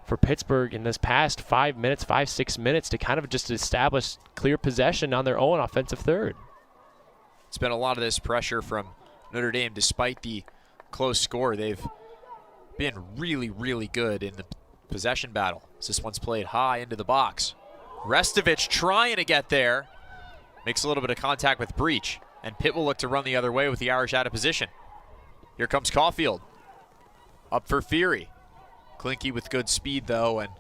Speaker 3: for Pittsburgh in this past 5 minutes, 6 minutes to kind of just establish clear possession on their own offensive third.
Speaker 2: It's been a lot of this pressure from Notre Dame despite the close score. They've been really, really good in the possession battle. This one's played high into the box. Restovich trying to get there. Makes a little bit of contact with Breach. And Pitt will look to run the other way with the Irish out of position. Here comes Caulfield. Up for Fury. Klinke with good speed though, and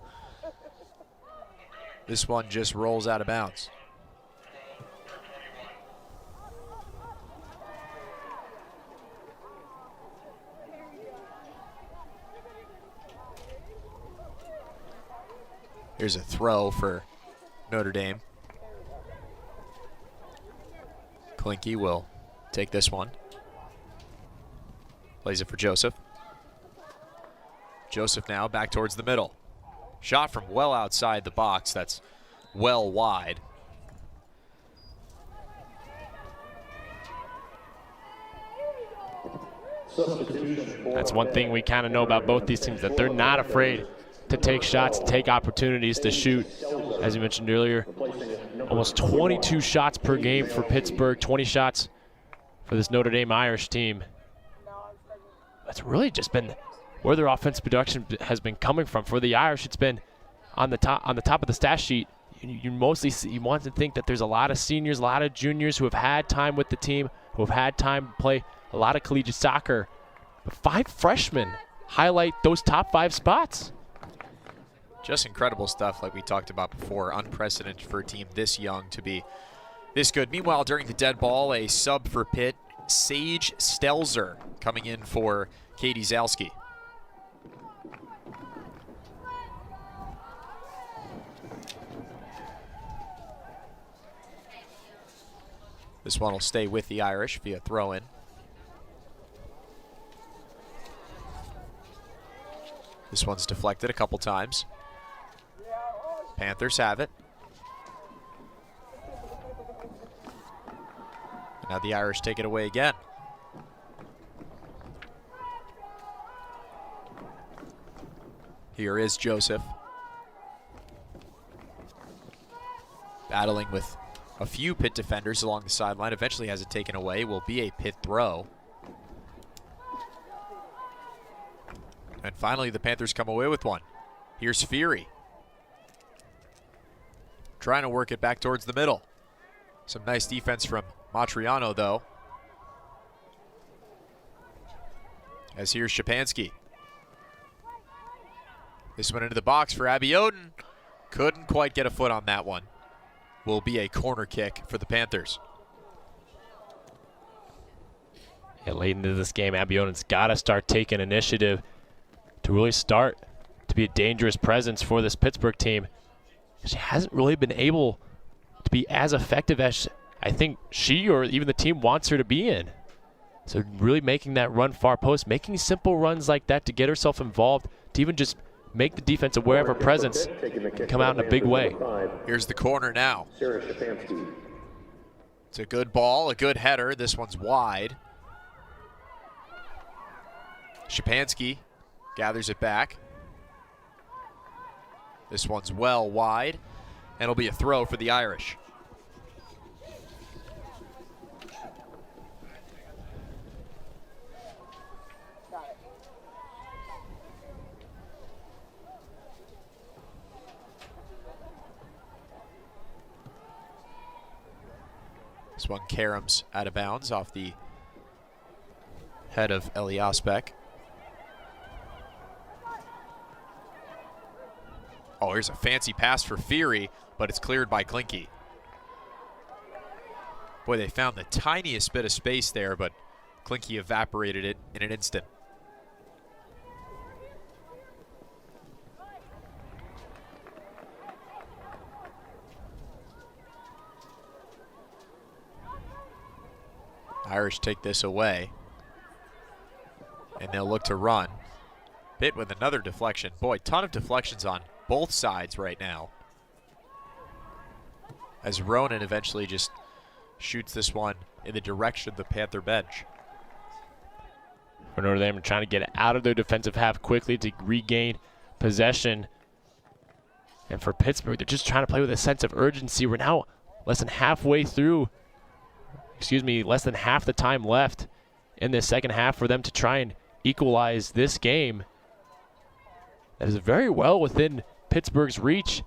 Speaker 2: this one just rolls out of bounds. Here's a throw for Notre Dame. Klinke will take this one. Plays it for Joseph. Joseph now back towards the middle. Shot from well outside the box. That's well wide.
Speaker 3: That's one thing we kind of know about both these teams, that they're not afraid to take shots, to take opportunities to shoot. As you mentioned earlier, almost 22 shots per game for Pittsburgh, 20 shots for this Notre Dame Irish team. That's really just been where their offensive production has been coming from. For the Irish, it's been on the top of the stat sheet. You mostly see, you want to think that there's a lot of seniors, a lot of juniors who have had time with the team, who have had time to play a lot of collegiate soccer. But 5 freshmen highlight those top 5 spots.
Speaker 2: Just incredible stuff like we talked about before. Unprecedented for a team this young to be this good. Meanwhile, during the dead ball, a sub for Pitt, Sage Stelzer coming in for Katie Zalski. This one will stay with the Irish via throw-in. This one's deflected a couple times. Panthers have it. And now the Irish take it away again. Here is Joseph. Battling with a few Pitt defenders along the sideline. Eventually has it taken away. Will be a Pitt throw. And finally the Panthers come away with one. Here's Fury. Trying to work it back towards the middle. Some nice defense from Matriano though. As here's Szczepanski. This one into the box for Abiodun. Couldn't quite get a foot on that one. Will be a corner kick for the Panthers.
Speaker 3: Yeah, late into this game, Abiodun's got to start taking initiative to really start to be a dangerous presence for this Pittsburgh team. She hasn't really been able to be as effective as I think she or even the team wants her to be in. So really making that run far post, making simple runs like that to get herself involved, to even just make the defense aware of her presence and come out in a big way.
Speaker 2: Here's the corner now. It's a good ball, a good header. This one's wide. Szczepanski gathers it back. This one's well wide, and it'll be a throw for the Irish. This one caroms out of bounds off the head of Eliasbeck. Oh, here's a fancy pass for Fury, but it's cleared by Klinke. Boy, they found the tiniest bit of space there, but Klinke evaporated it in an instant. Irish take this away. And they'll look to run. Pitt with another deflection. Boy, ton of deflections on both sides right now. As Ronan eventually just shoots this one in the direction of the Panther bench.
Speaker 3: For Notre Dame, trying to get out of their defensive half quickly to regain possession. And for Pittsburgh, they're just trying to play with a sense of urgency. We're now less than halfway through, less than half the time left in this second half for them to try and equalize this game. That is very well within Pittsburgh's reach.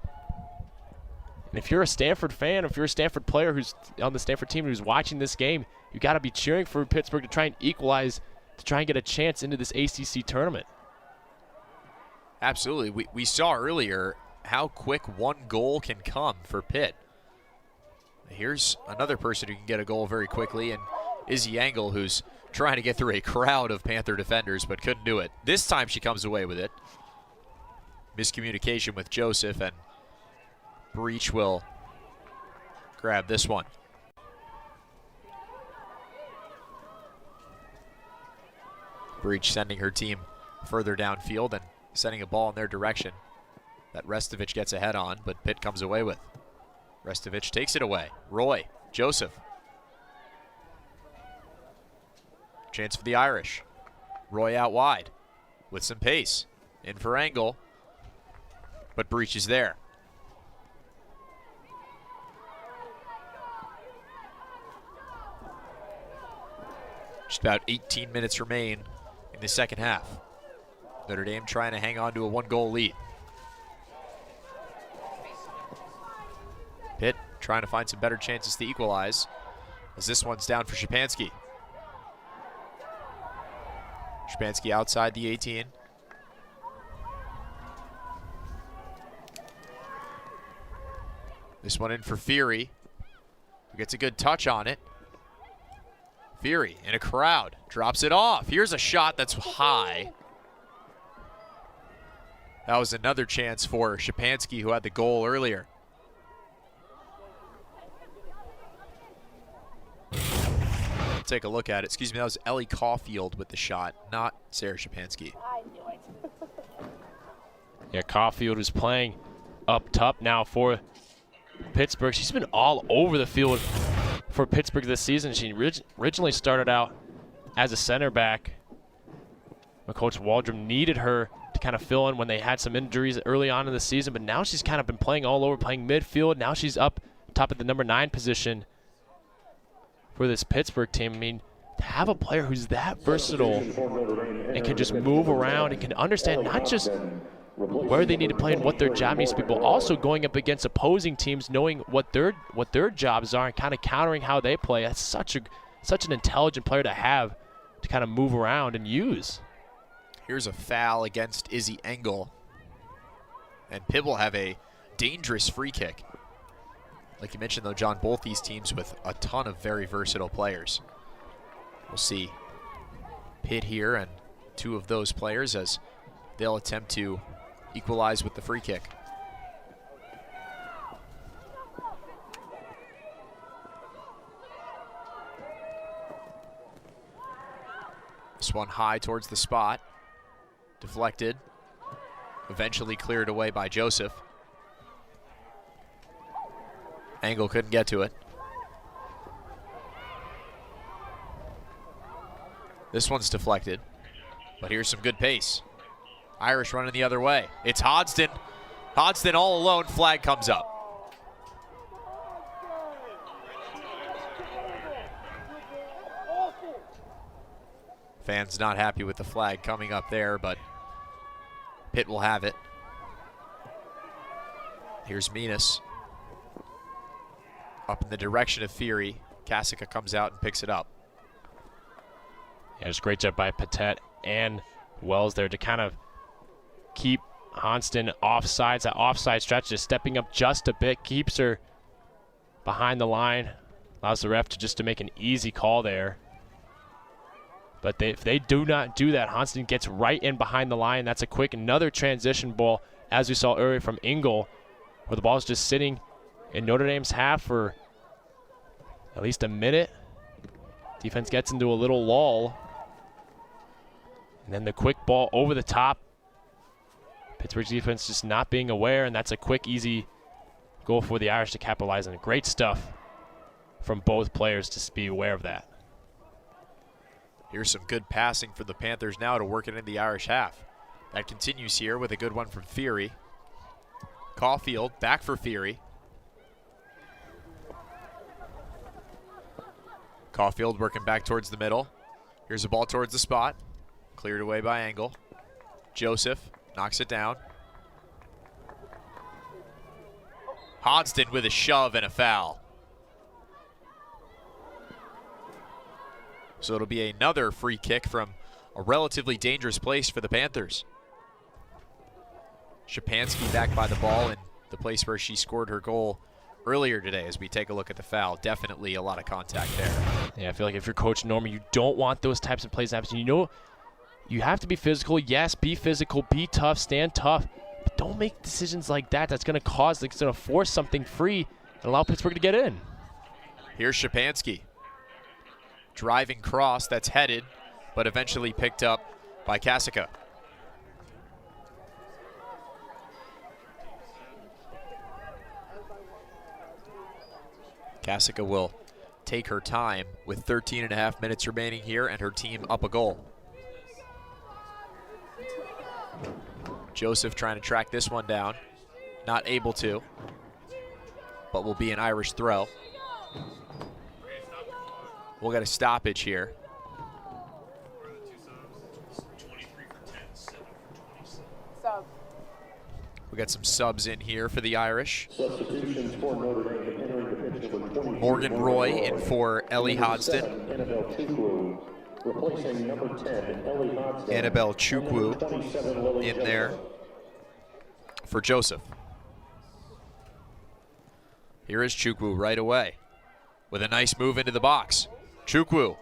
Speaker 3: And if you're a Stanford fan, if you're a Stanford player who's on the Stanford team who's watching this game, you got to be cheering for Pittsburgh to try and equalize, to try and get a chance into this ACC tournament.
Speaker 2: Absolutely. We saw earlier how quick one goal can come for Pitt. Here's another person who can get a goal very quickly, and Izzy Engel, who's trying to get through a crowd of Panther defenders but couldn't do it. This time she comes away with it. Miscommunication with Joseph, and Breach will grab this one. Breach sending her team further downfield and sending a ball in their direction that Restovich gets ahead on, but Pitt comes away with. Restovich takes it away. Roy, Joseph. Chance for the Irish. Roy out wide with some pace. In for Engel, but Breach is there. Just about 18 minutes remain in the second half. Notre Dame trying to hang on to a one-goal lead. Pitt trying to find some better chances to equalize, as this one's down for Szczepanski. Szczepanski outside the 18. This one in for Fury, who gets a good touch on it. Fury in a crowd, drops it off. Here's a shot that's high. That was another chance for Szczepanski, who had the goal earlier. Take a look at it. Excuse me, that was Ellie Caulfield with the shot, not Sarah Szczepanski.
Speaker 5: I knew it.
Speaker 3: Yeah, Caulfield is playing up top now for Pittsburgh. She's been all over the field for Pittsburgh this season. She originally started out as a center back, but Coach Waldrum needed her to kind of fill in when they had some injuries early on in the season, but now she's kind of been playing all over, playing midfield. Now she's up top at the number 9 position for this Pittsburgh team. I mean, to have a player who's that versatile and can just move around and can understand not just where they need to play and what their job needs to be, but also going up against opposing teams, knowing what their jobs are and kind of countering how they play. That's such an intelligent player to have to kind of move around and use.
Speaker 2: Here's a foul against Izzy Engel, and Pitt will have a dangerous free kick. Like you mentioned, though, John, both these teams with a ton of very versatile players. We'll see Pitt here and 2 of those players as they'll attempt to equalize with the free kick. This one high towards the spot. Deflected. Eventually cleared away by Joseph. Engel couldn't get to it. This one's deflected, but here's some good pace. Irish running the other way. It's Hodgson. Hodgson all alone. Flag comes up. Fans not happy with the flag coming up there, but Pitt will have it. Here's Minas. Up in the direction of Fury. Kasica comes out and picks it up.
Speaker 3: Yeah, just great job by Patet and Wells there to kind of keep Honston offsides. That offside stretch just stepping up just a bit, keeps her behind the line, allows the ref to make an easy call there. But if they do not do that, Honston gets right in behind the line. That's a quick another transition ball, as we saw earlier from Engel, where the ball is just sitting in Notre Dame's half for at least a minute. Defense gets into a little lull. And then the quick ball over the top. Pittsburgh's defense just not being aware, and that's a quick, easy goal for the Irish to capitalize on. Great stuff from both players to be aware of that.
Speaker 2: Here's some good passing for the Panthers now to work it in the Irish half. That continues here with a good one from Fury. Caulfield back for Fury. Caulfield working back towards the middle. Here's a ball towards the spot. Cleared away by Engel. Joseph knocks it down. Hodgson with a shove and a foul. So it'll be another free kick from a relatively dangerous place for the Panthers. Szczepanski back by the ball in the place where she scored her goal earlier today as we take a look at the foul. Definitely a lot of contact there.
Speaker 3: Yeah, I feel like if you're Coach Norman, you don't want those types of plays to happen. You know, you have to be physical. Yes, be physical, be tough, stand tough. But don't make decisions like that. That's going to force something free and allow Pittsburgh to get in.
Speaker 2: Here's Szczepanski. Driving cross that's headed, but eventually picked up by Kasica. Kasica will take her time with 13.5 minutes remaining here and her team up a goal. Joseph trying to track this one down. Not able to, but will be an Irish throw. We'll get a stoppage here. We got some subs in here for the Irish.
Speaker 4: Substitutions for Notre Dame entering the pitch number 24.
Speaker 2: Morgan Roy in for Ellie Hodgson.
Speaker 4: Annabelle Chukwu, replacing number 10, Ellie Hodgson.
Speaker 2: Annabelle Chukwu
Speaker 4: 27, Lily
Speaker 2: in
Speaker 4: Jones.
Speaker 2: there for Joseph. Here is Chukwu right away with a nice move into the box. Chukwu.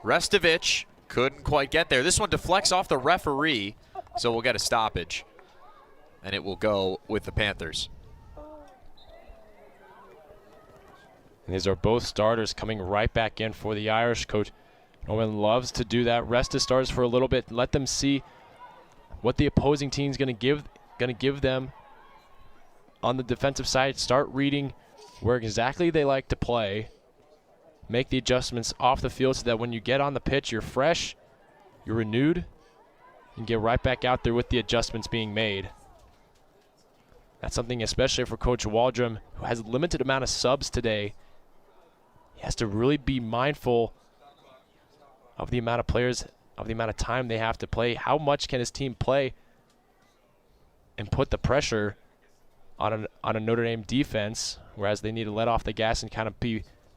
Speaker 2: Restovich couldn't quite get there. This one deflects off the referee, so we'll get a stoppage. And it will go with the Panthers.
Speaker 3: And these are both starters coming right back in for the Irish. Coach Norman loves to do that. Rest his starters for a little bit. Let them see what the opposing team's going to give them on the defensive side. Start reading where exactly they like to play. Make the adjustments off the field so that when you get on the pitch, you're fresh, you're renewed, and get right back out there with the adjustments being made. That's something especially for Coach Waldrum, who has a limited amount of subs today. He has to really be mindful of the amount of players, of the amount of time they have to play. How much can his team play and put the pressure on a Notre Dame defense, whereas they need to let off the gas and kind of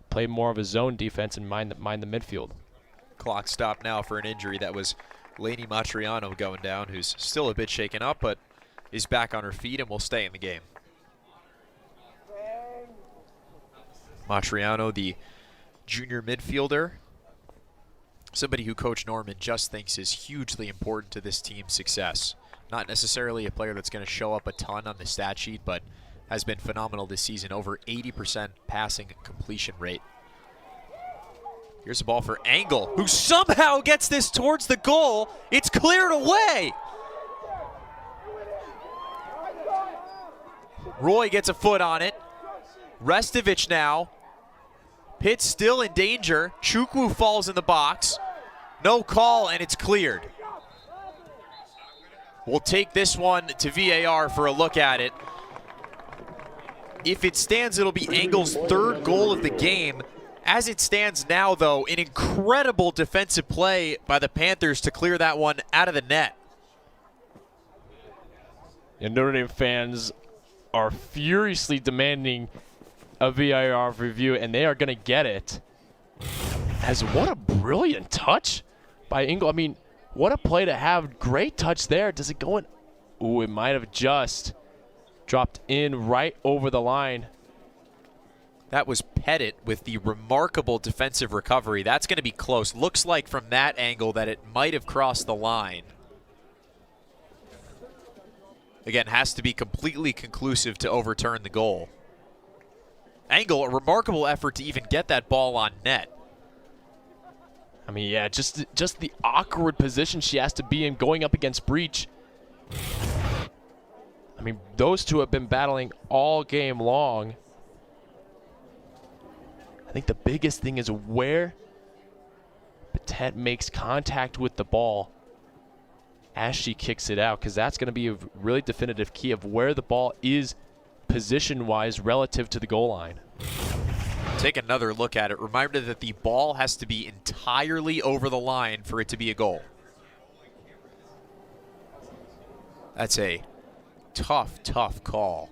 Speaker 3: play more of a zone defense and mind the midfield.
Speaker 2: Clock stop now for an injury. That was Lainey Matriano going down, who's still a bit shaken up, but is back on her feet and will stay in the game. Matriano, the junior midfielder, somebody who Coach Norman just thinks is hugely important to this team's success. Not necessarily a player that's going to show up a ton on the stat sheet, but has been phenomenal this season, over 80% passing completion rate. Here's a ball for Engel, who somehow gets this towards the goal. It's cleared away. Roy gets a foot on it. Restovich now. Pitt still in danger. Chukwu falls in the box. No call, and it's cleared. We'll take this one to VAR for a look at it. If it stands, it'll be Engel's third goal of the game. As it stands now, though, an incredible defensive play by the Panthers to clear that one out of the net.
Speaker 3: And Notre Dame fans are furiously demanding a VAR review, and they are going to get it. As what a brilliant touch by Engel. I mean, what a play to have. Great touch there. Does it go in? Ooh, it might have just dropped in right over the line.
Speaker 2: That was Pettit with the remarkable defensive recovery. That's going to be close. Looks like from that angle that it might have crossed the line. Again, has to be completely conclusive to overturn the goal. Engel, a remarkable effort to even get that ball on net.
Speaker 3: I mean, yeah, just the awkward position she has to be in going up against Breach. I mean, those two have been battling all game long. I think the biggest thing is where Pitt makes contact with the ball as she kicks it out, because that's going to be a really definitive key of where the ball is position-wise relative to the goal line.
Speaker 2: Take another look at it. Reminder that the ball has to be entirely over the line for it to be a goal. That's a tough, tough call.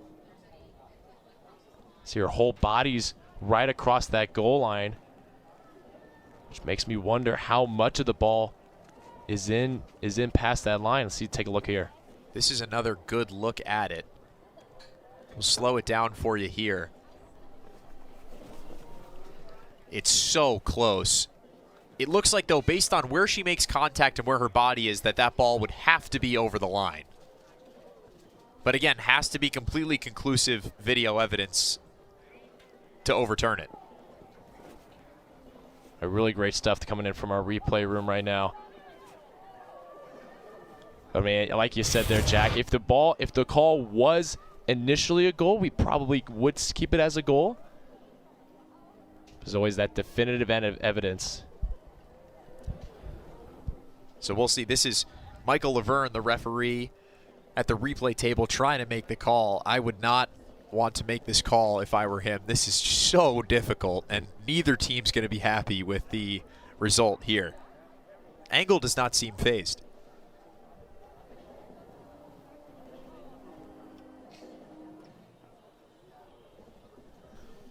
Speaker 3: See, her whole body's right across that goal line, which makes me wonder how much of the ball is in past that line. Let's see, take a look here.
Speaker 2: This is another good look at it. We'll slow it down for you here. It's so close. It looks like, though, based on where she makes contact and where her body is, that ball would have to be over the line. But again, has to be completely conclusive video evidence to overturn it.
Speaker 3: A really great stuff coming in from our replay room right now. I mean, like you said there, Jack, if the call was initially a goal, we probably would keep it as a goal. There's always that definitive evidence.
Speaker 2: So we'll see. This is Michael Laverne, the referee, at the replay table trying to make the call. I would not want to make this call if I were him. This is so difficult, and neither team's going to be happy with the result here. Angle does not seem phased.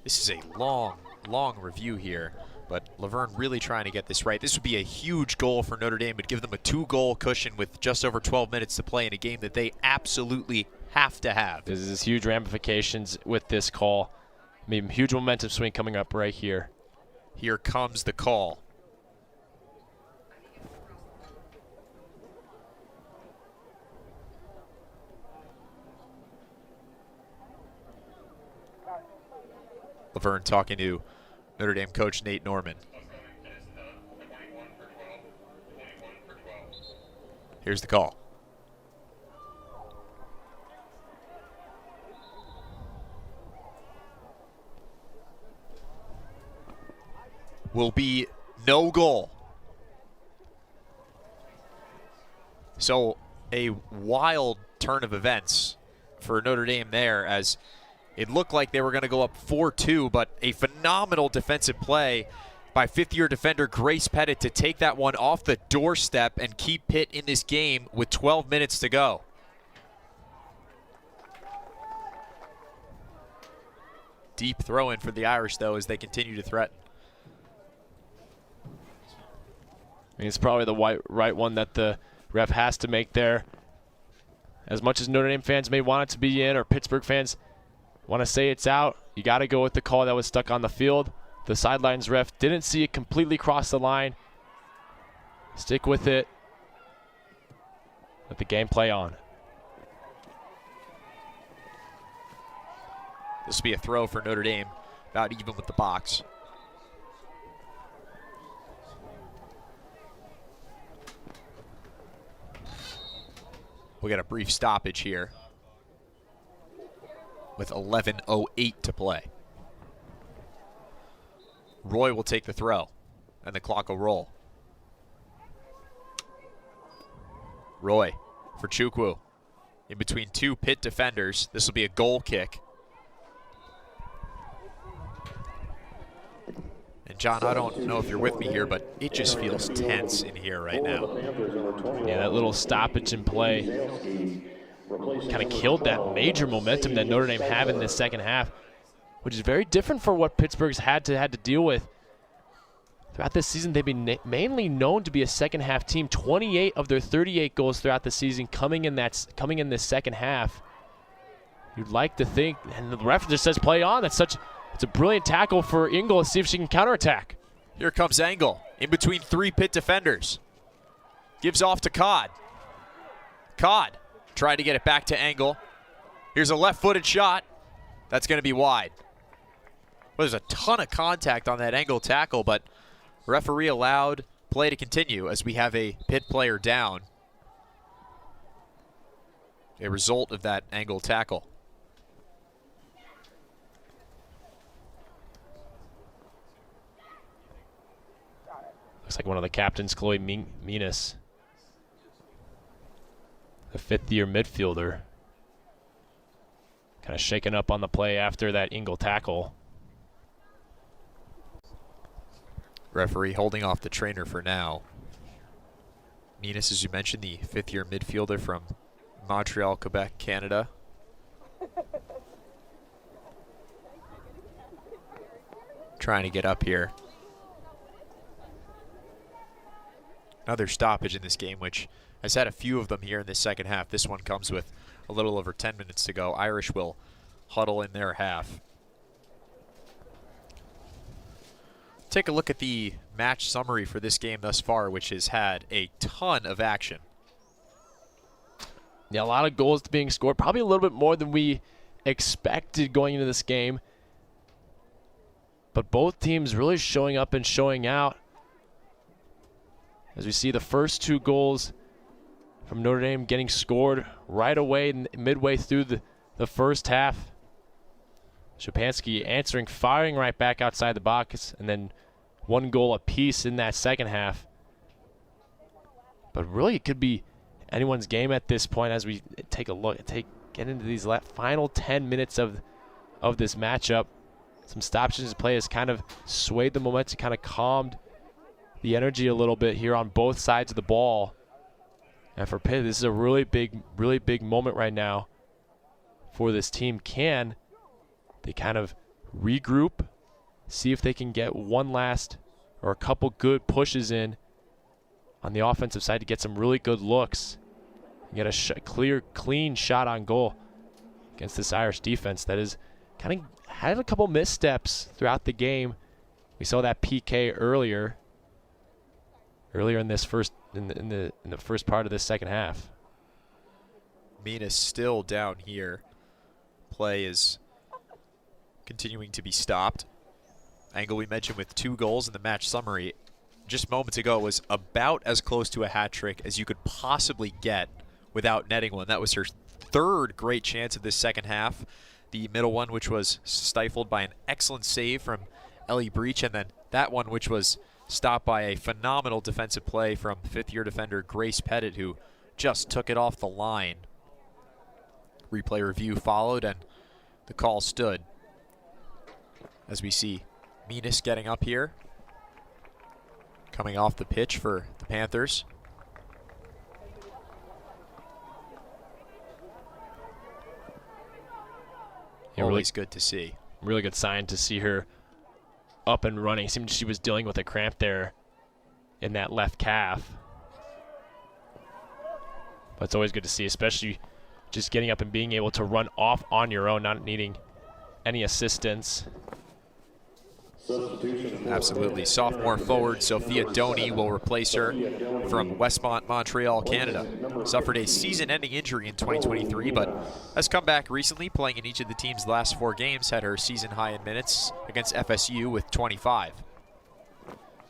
Speaker 2: This is a long review here, but Laverne really trying to get this right. This would be a huge goal for Notre Dame. It would give them a 2-goal cushion with just over 12 minutes to play in a game that they absolutely have to have.
Speaker 3: There's huge ramifications with this call. I mean, huge momentum swing coming up right here.
Speaker 2: Here comes the call. Laverne talking to Notre Dame coach Nate Norman. Here's the call. Will be no goal. So a wild turn of events for Notre Dame there, as it looked like they were going to go up 4-2, but a phenomenal defensive play by fifth-year defender Grace Pettit to take that one off the doorstep and keep Pitt in this game with 12 minutes to go. Deep throw-in for the Irish, though, as they continue to threaten.
Speaker 3: I mean, it's probably the right one that the ref has to make there. As much as Notre Dame fans may want it to be in, or Pittsburgh fans want to say it's out, you got to go with the call that was stuck on the field. The sidelines ref didn't see it completely cross the line. Stick with it. Let the game play on.
Speaker 2: This will be a throw for Notre Dame, about even with the box. We got a brief stoppage here with 11:08 to play. Roy will take the throw, and the clock will roll. Roy for Chukwu. In between two Pitt defenders. This will be a goal kick. And John, I don't know if you're with me here, but it just feels tense in here right now.
Speaker 3: Yeah, that little stoppage in play kind of killed that major momentum that Notre Dame had in the second half, which is very different for what Pittsburgh's had to deal with. Throughout this season, they've been mainly known to be a second-half team. 28 of their 38 goals throughout the season coming in this second half. You'd like to think, and the ref just says play on. It's a brilliant tackle for Engel to see if she can counterattack.
Speaker 2: Here comes Engel in between three Pitt defenders. Gives off to Codd. Codd tried to get it back to Engel. Here's a left-footed shot. That's going to be wide. Well, there's a ton of contact on that Engel tackle, but referee allowed play to continue as we have a Pitt player down. A result of that angle tackle.
Speaker 3: Looks like one of the captains, Chloe Menas, the fifth-year midfielder, kind of shaken up on the play after that angle tackle.
Speaker 2: Referee holding off the trainer for now. Menas, as you mentioned, the fifth-year midfielder from Montreal, Quebec, Canada. Trying to get up here. Another stoppage in this game, which has had a few of them here in the second half. This one comes with a little over 10 minutes to go. Irish will huddle in their half. Take a look at the match summary for this game thus far, which has had a ton of action.
Speaker 3: Yeah, a lot of goals being scored, probably a little bit more than we expected going into this game. But both teams really showing up and showing out. As we see the first two goals from Notre Dame getting scored right away midway through the first half. Szczepanski answering, firing right back outside the box, and then one goal apiece in that second half. But really, it could be anyone's game at this point as we take a look, get into these final 10 minutes of this matchup. Some stoppages play has kind of swayed the momentum, kind of calmed the energy a little bit here on both sides of the ball. And for Pitt, this is a really big moment right now for this team. Can they kind of regroup, see if they can get one last or a couple good pushes in on the offensive side to get some really good looks and get a clean shot on goal against this Irish defense that is kind of had a couple missteps throughout the game. We saw that PK earlier in this in the first part of this second half.
Speaker 2: Menas still down here. Play is continuing to be stopped. Angle we mentioned with 2 goals in the match summary just moments ago was about as close to a hat trick as you could possibly get without netting one. That was her third great chance of this second half. The middle one, which was stifled by an excellent save from Ellie Breach, and then that one, which was stopped by a phenomenal defensive play from fifth-year defender Grace Pettit, who just took it off the line. Replay review followed, and the call stood. As we see Menas getting up here, coming off the pitch for the Panthers.
Speaker 3: Yeah,
Speaker 2: always good to see.
Speaker 3: Really good sign to see her up and running. It seemed she was dealing with a cramp there in that left calf. But it's always good to see, especially just getting up and being able to run off on your own, not needing any assistance.
Speaker 2: Absolutely. Sophomore forward Sophia Doney will replace her from Westmont, Montreal, Canada. Suffered a season-ending injury in 2023, but has come back recently, playing in each of the team's last 4 games, had her season high in minutes against FSU with 25.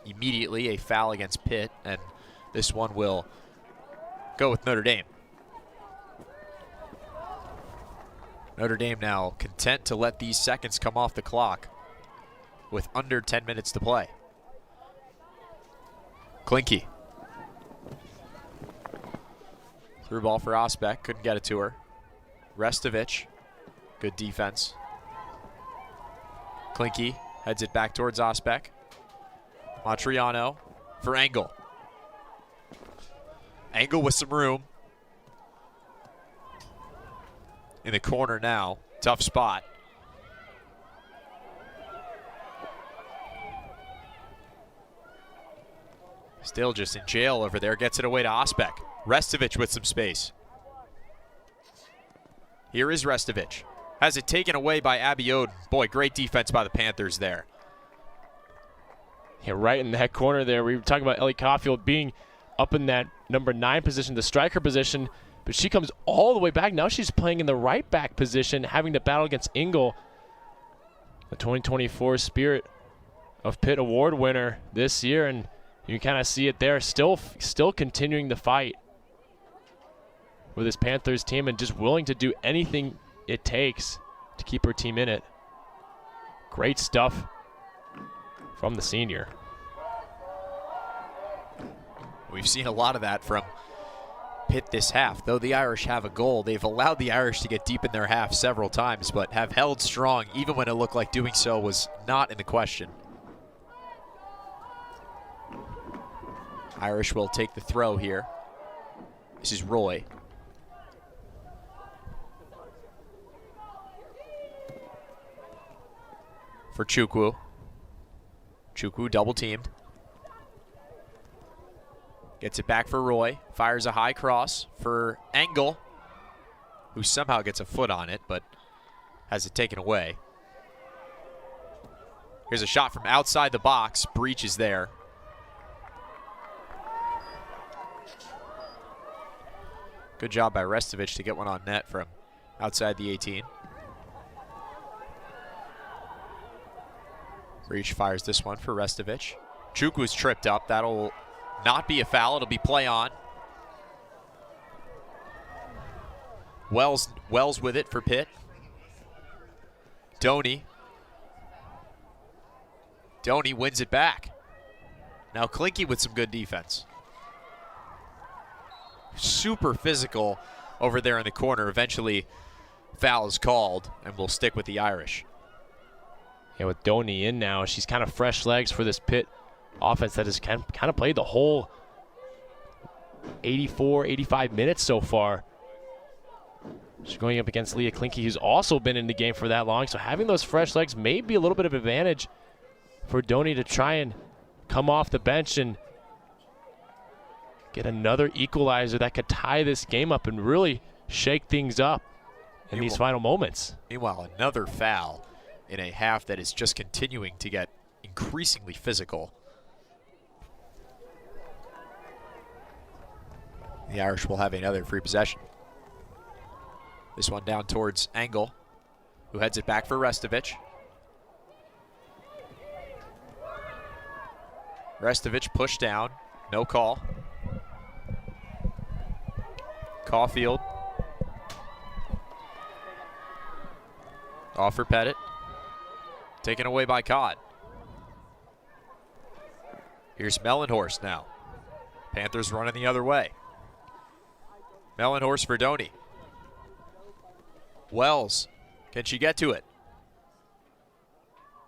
Speaker 2: Immediately a foul against Pitt, and this one will go with Notre Dame. Notre Dame now content to let these seconds come off the clock with under 10 minutes to play. Klinke. Through ball for Osbeck, couldn't get it to her. Restovich, good defense. Klinke heads it back towards Osbeck. Matriano for Engel. Engel with some room. In the corner now, tough spot. Still just in jail over there, gets it away to Osbeck. Restovich with some space. Here is Restovich. Has it taken away by Abby Oden. Boy, great defense by the Panthers there.
Speaker 3: Yeah, right in that corner there. We were talking about Ellie Caulfield being up in that number 9 position, the striker position, but she comes all the way back. Now she's playing in the right back position, having to battle against Engel, the 2024 Spirit of Pitt Award winner this year, and You kind of see it there, still continuing the fight with this Panthers team and just willing to do anything it takes to keep her team in it. Great stuff from the senior.
Speaker 2: We've seen a lot of that from Pitt this half. Though the Irish have a goal, they've allowed the Irish to get deep in their half several times, but have held strong even when it looked like doing so was not in the question. Irish will take the throw here. This is Roy. For Chukwu. Chukwu double teamed. Gets it back for Roy. Fires a high cross for Engel, who somehow gets a foot on it, but has it taken away. Here's a shot from outside the box. Breach is there. Good job by Restovich to get one on net from outside the 18. Breach fires this one for Restovich. Chukwu's tripped up. That'll not be a foul. It'll be play on. Wells with it for Pitt. Doney wins it back. Now Klinke with some good defense. Super physical over there in the corner. Eventually, foul is called, and we'll stick with the Irish.
Speaker 3: Yeah, with Doney in now, she's kind of fresh legs for this Pitt offense that has kind of played the whole 84, 85 minutes so far. She's going up against Leah Klinke, who's also been in the game for that long. So having those fresh legs may be a little bit of advantage for Doney to try and come off the bench and get another equalizer that could tie this game up and really shake things up in these final moments.
Speaker 2: Meanwhile, another foul in a half that is just continuing to get increasingly physical. The Irish will have another free possession. This one down towards Engel, who heads it back for Restovich. Restovich pushed down, no call. Caulfield. Off for Pettit. Taken away by Cott. Here's Mellenhorst now. Panthers running the other way. Mellenhorst for Doney. Wells, can she get to it?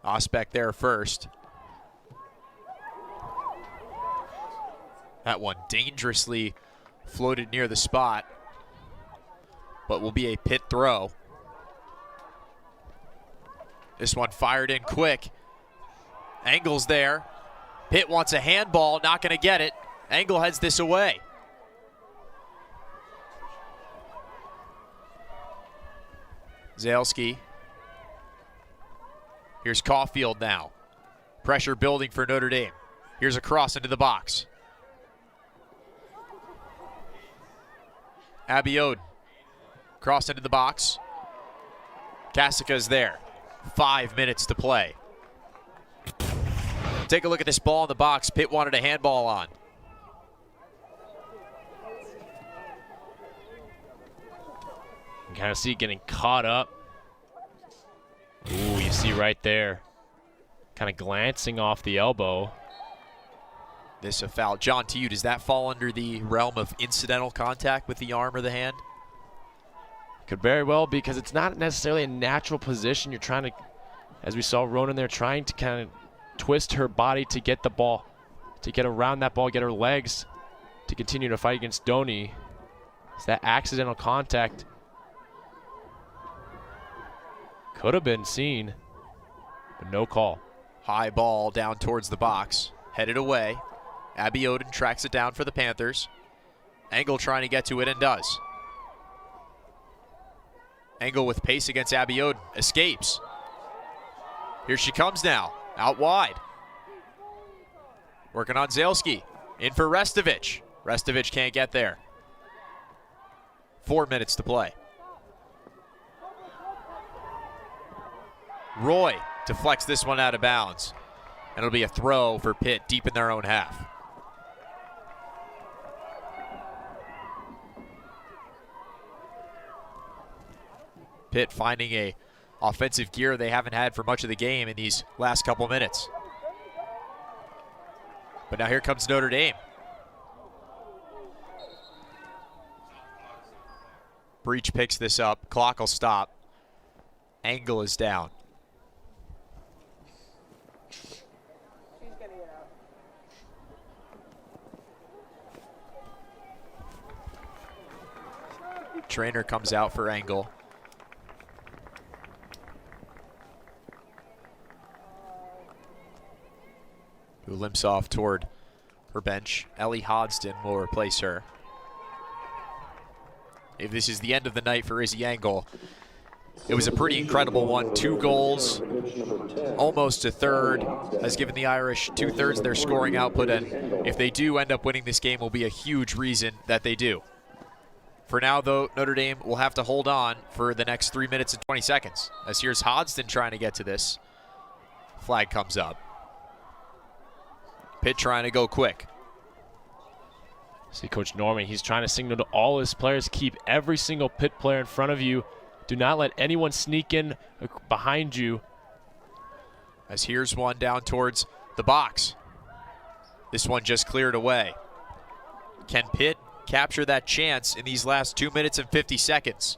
Speaker 2: Osbeck there first. That one dangerously floated near the spot, but will be a Pitt throw. This one fired in quick. Engel's there. Pitt wants a handball, not going to get it. Engel heads this away. Zalski. Here's Caulfield now. Pressure building for Notre Dame. Here's a cross into the box. Abiode. Cross into the box. Kasika's there. 5 minutes to play. Take a look at this ball in the box. Pitt wanted a handball on.
Speaker 3: You kind of see it getting caught up. Ooh, you see right there. Kind of glancing off the elbow.
Speaker 2: This a foul. John, to you, does that fall under the realm of incidental contact with the arm or the hand?
Speaker 3: Could very well, because it's not necessarily a natural position. You're trying to, as we saw Ronan there, trying to kind of twist her body to get the ball, to get around that ball, get her legs to continue to fight against Doney. It's that accidental contact. Could have been seen, but no call.
Speaker 2: High ball down towards the box. Headed away. Abby Oden tracks it down for the Panthers. Engel trying to get to it and does. Engel with pace against Abby Oden. Escapes. Here she comes now. Out wide. Working on Zalski. In for Restovich. Restovich can't get there. 4 minutes to play. Roy deflects this one out of bounds. And it'll be a throw for Pitt deep in their own half. Pitt finding a offensive gear they haven't had for much of the game in these last couple minutes. But now here comes Notre Dame. Breach picks this up. Clock will stop. Angle is down. Trainer comes out for Angle. Who limps off toward her bench. Ellie Hodgson will replace her. If this is the end of the night for Izzy Angle, it was a pretty incredible one. 2 goals, almost a third, has given the Irish 2/3 of their scoring output, and if they do end up winning this game, will be a huge reason that they do. For now, though, Notre Dame will have to hold on for the next 3 minutes and 20 seconds. As here's Hodgson trying to get to this. Flag comes up. Pitt trying to go quick.
Speaker 3: See Coach Norman, he's trying to signal to all his players, keep every single Pitt player in front of you. Do not let anyone sneak in behind you.
Speaker 2: As here's one down towards the box. This one just cleared away. Can Pitt capture that chance in these last 2 minutes and 50 seconds?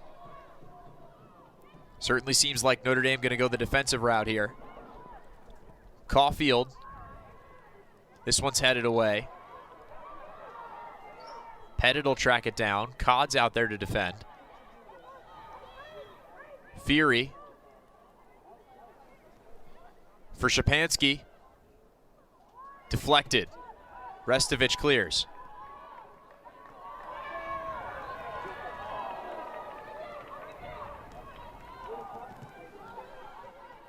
Speaker 2: Certainly seems like Notre Dame going to go the defensive route here. Caulfield. This one's headed away. Pettit will track it down. Codd's out there to defend. Fury for Shapansky. Deflected. Restovich clears.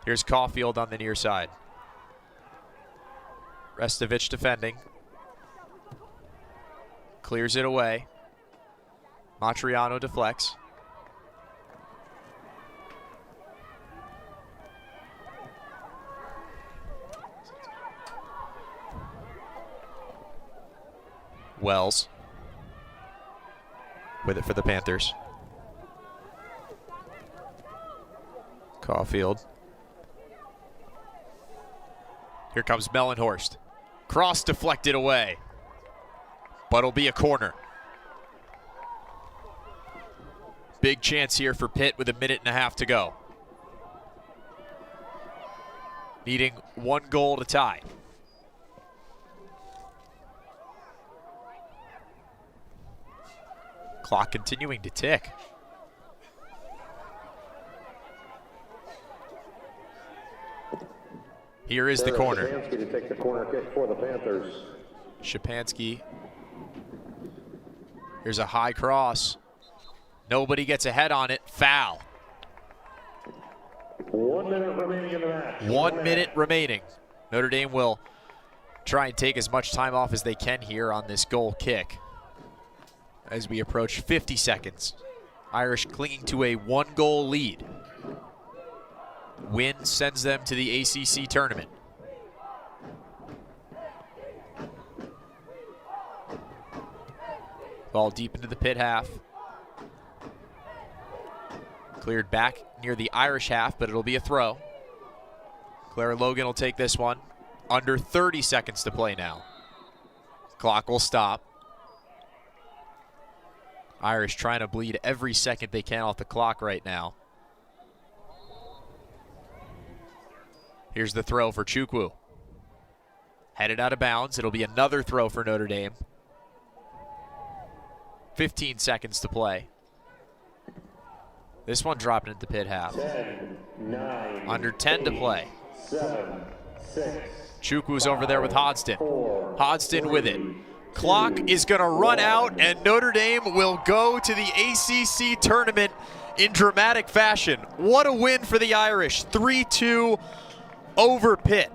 Speaker 2: Here's Caulfield on the near side. Restovich defending. Clears it away. Matriano deflects. Wells with it for the Panthers. Caulfield. Here comes Mellenhorst. Cross deflected away, but it'll be a corner. Big chance here for Pitt with 1.5 minutes to go. Needing 1 goal to tie. Clock continuing to tick. Here is the corner.
Speaker 4: Shapansky to take the corner kick for the Panthers.
Speaker 2: Shapansky. Here's a high cross. Nobody gets a head on it. Foul.
Speaker 4: 1 minute remaining in the match.
Speaker 2: 1 minute remaining. Notre Dame will try and take as much time off as they can here on this goal kick. As we approach 50 seconds. Irish clinging to a 1-goal lead. Win sends them to the ACC tournament. Ball deep into the Pitt half. Cleared back near the Irish half, but it'll be a throw. Claire Logan will take this one. Under 30 seconds to play now. Clock will stop. Irish trying to bleed every second they can off the clock right now. Here's the throw for Chukwu. Headed out of bounds. It'll be another throw for Notre Dame. 15 seconds to play. This one dropping at the Pitt half.
Speaker 4: 10, 9,
Speaker 2: Under 10 to play.
Speaker 4: 7, 6.
Speaker 2: Chukwu's over there with Hodgson. Hodgson with it. Clock is going to run out, and Notre Dame will go to the ACC tournament in dramatic fashion. What a win for the Irish. 3-2 over Pitt.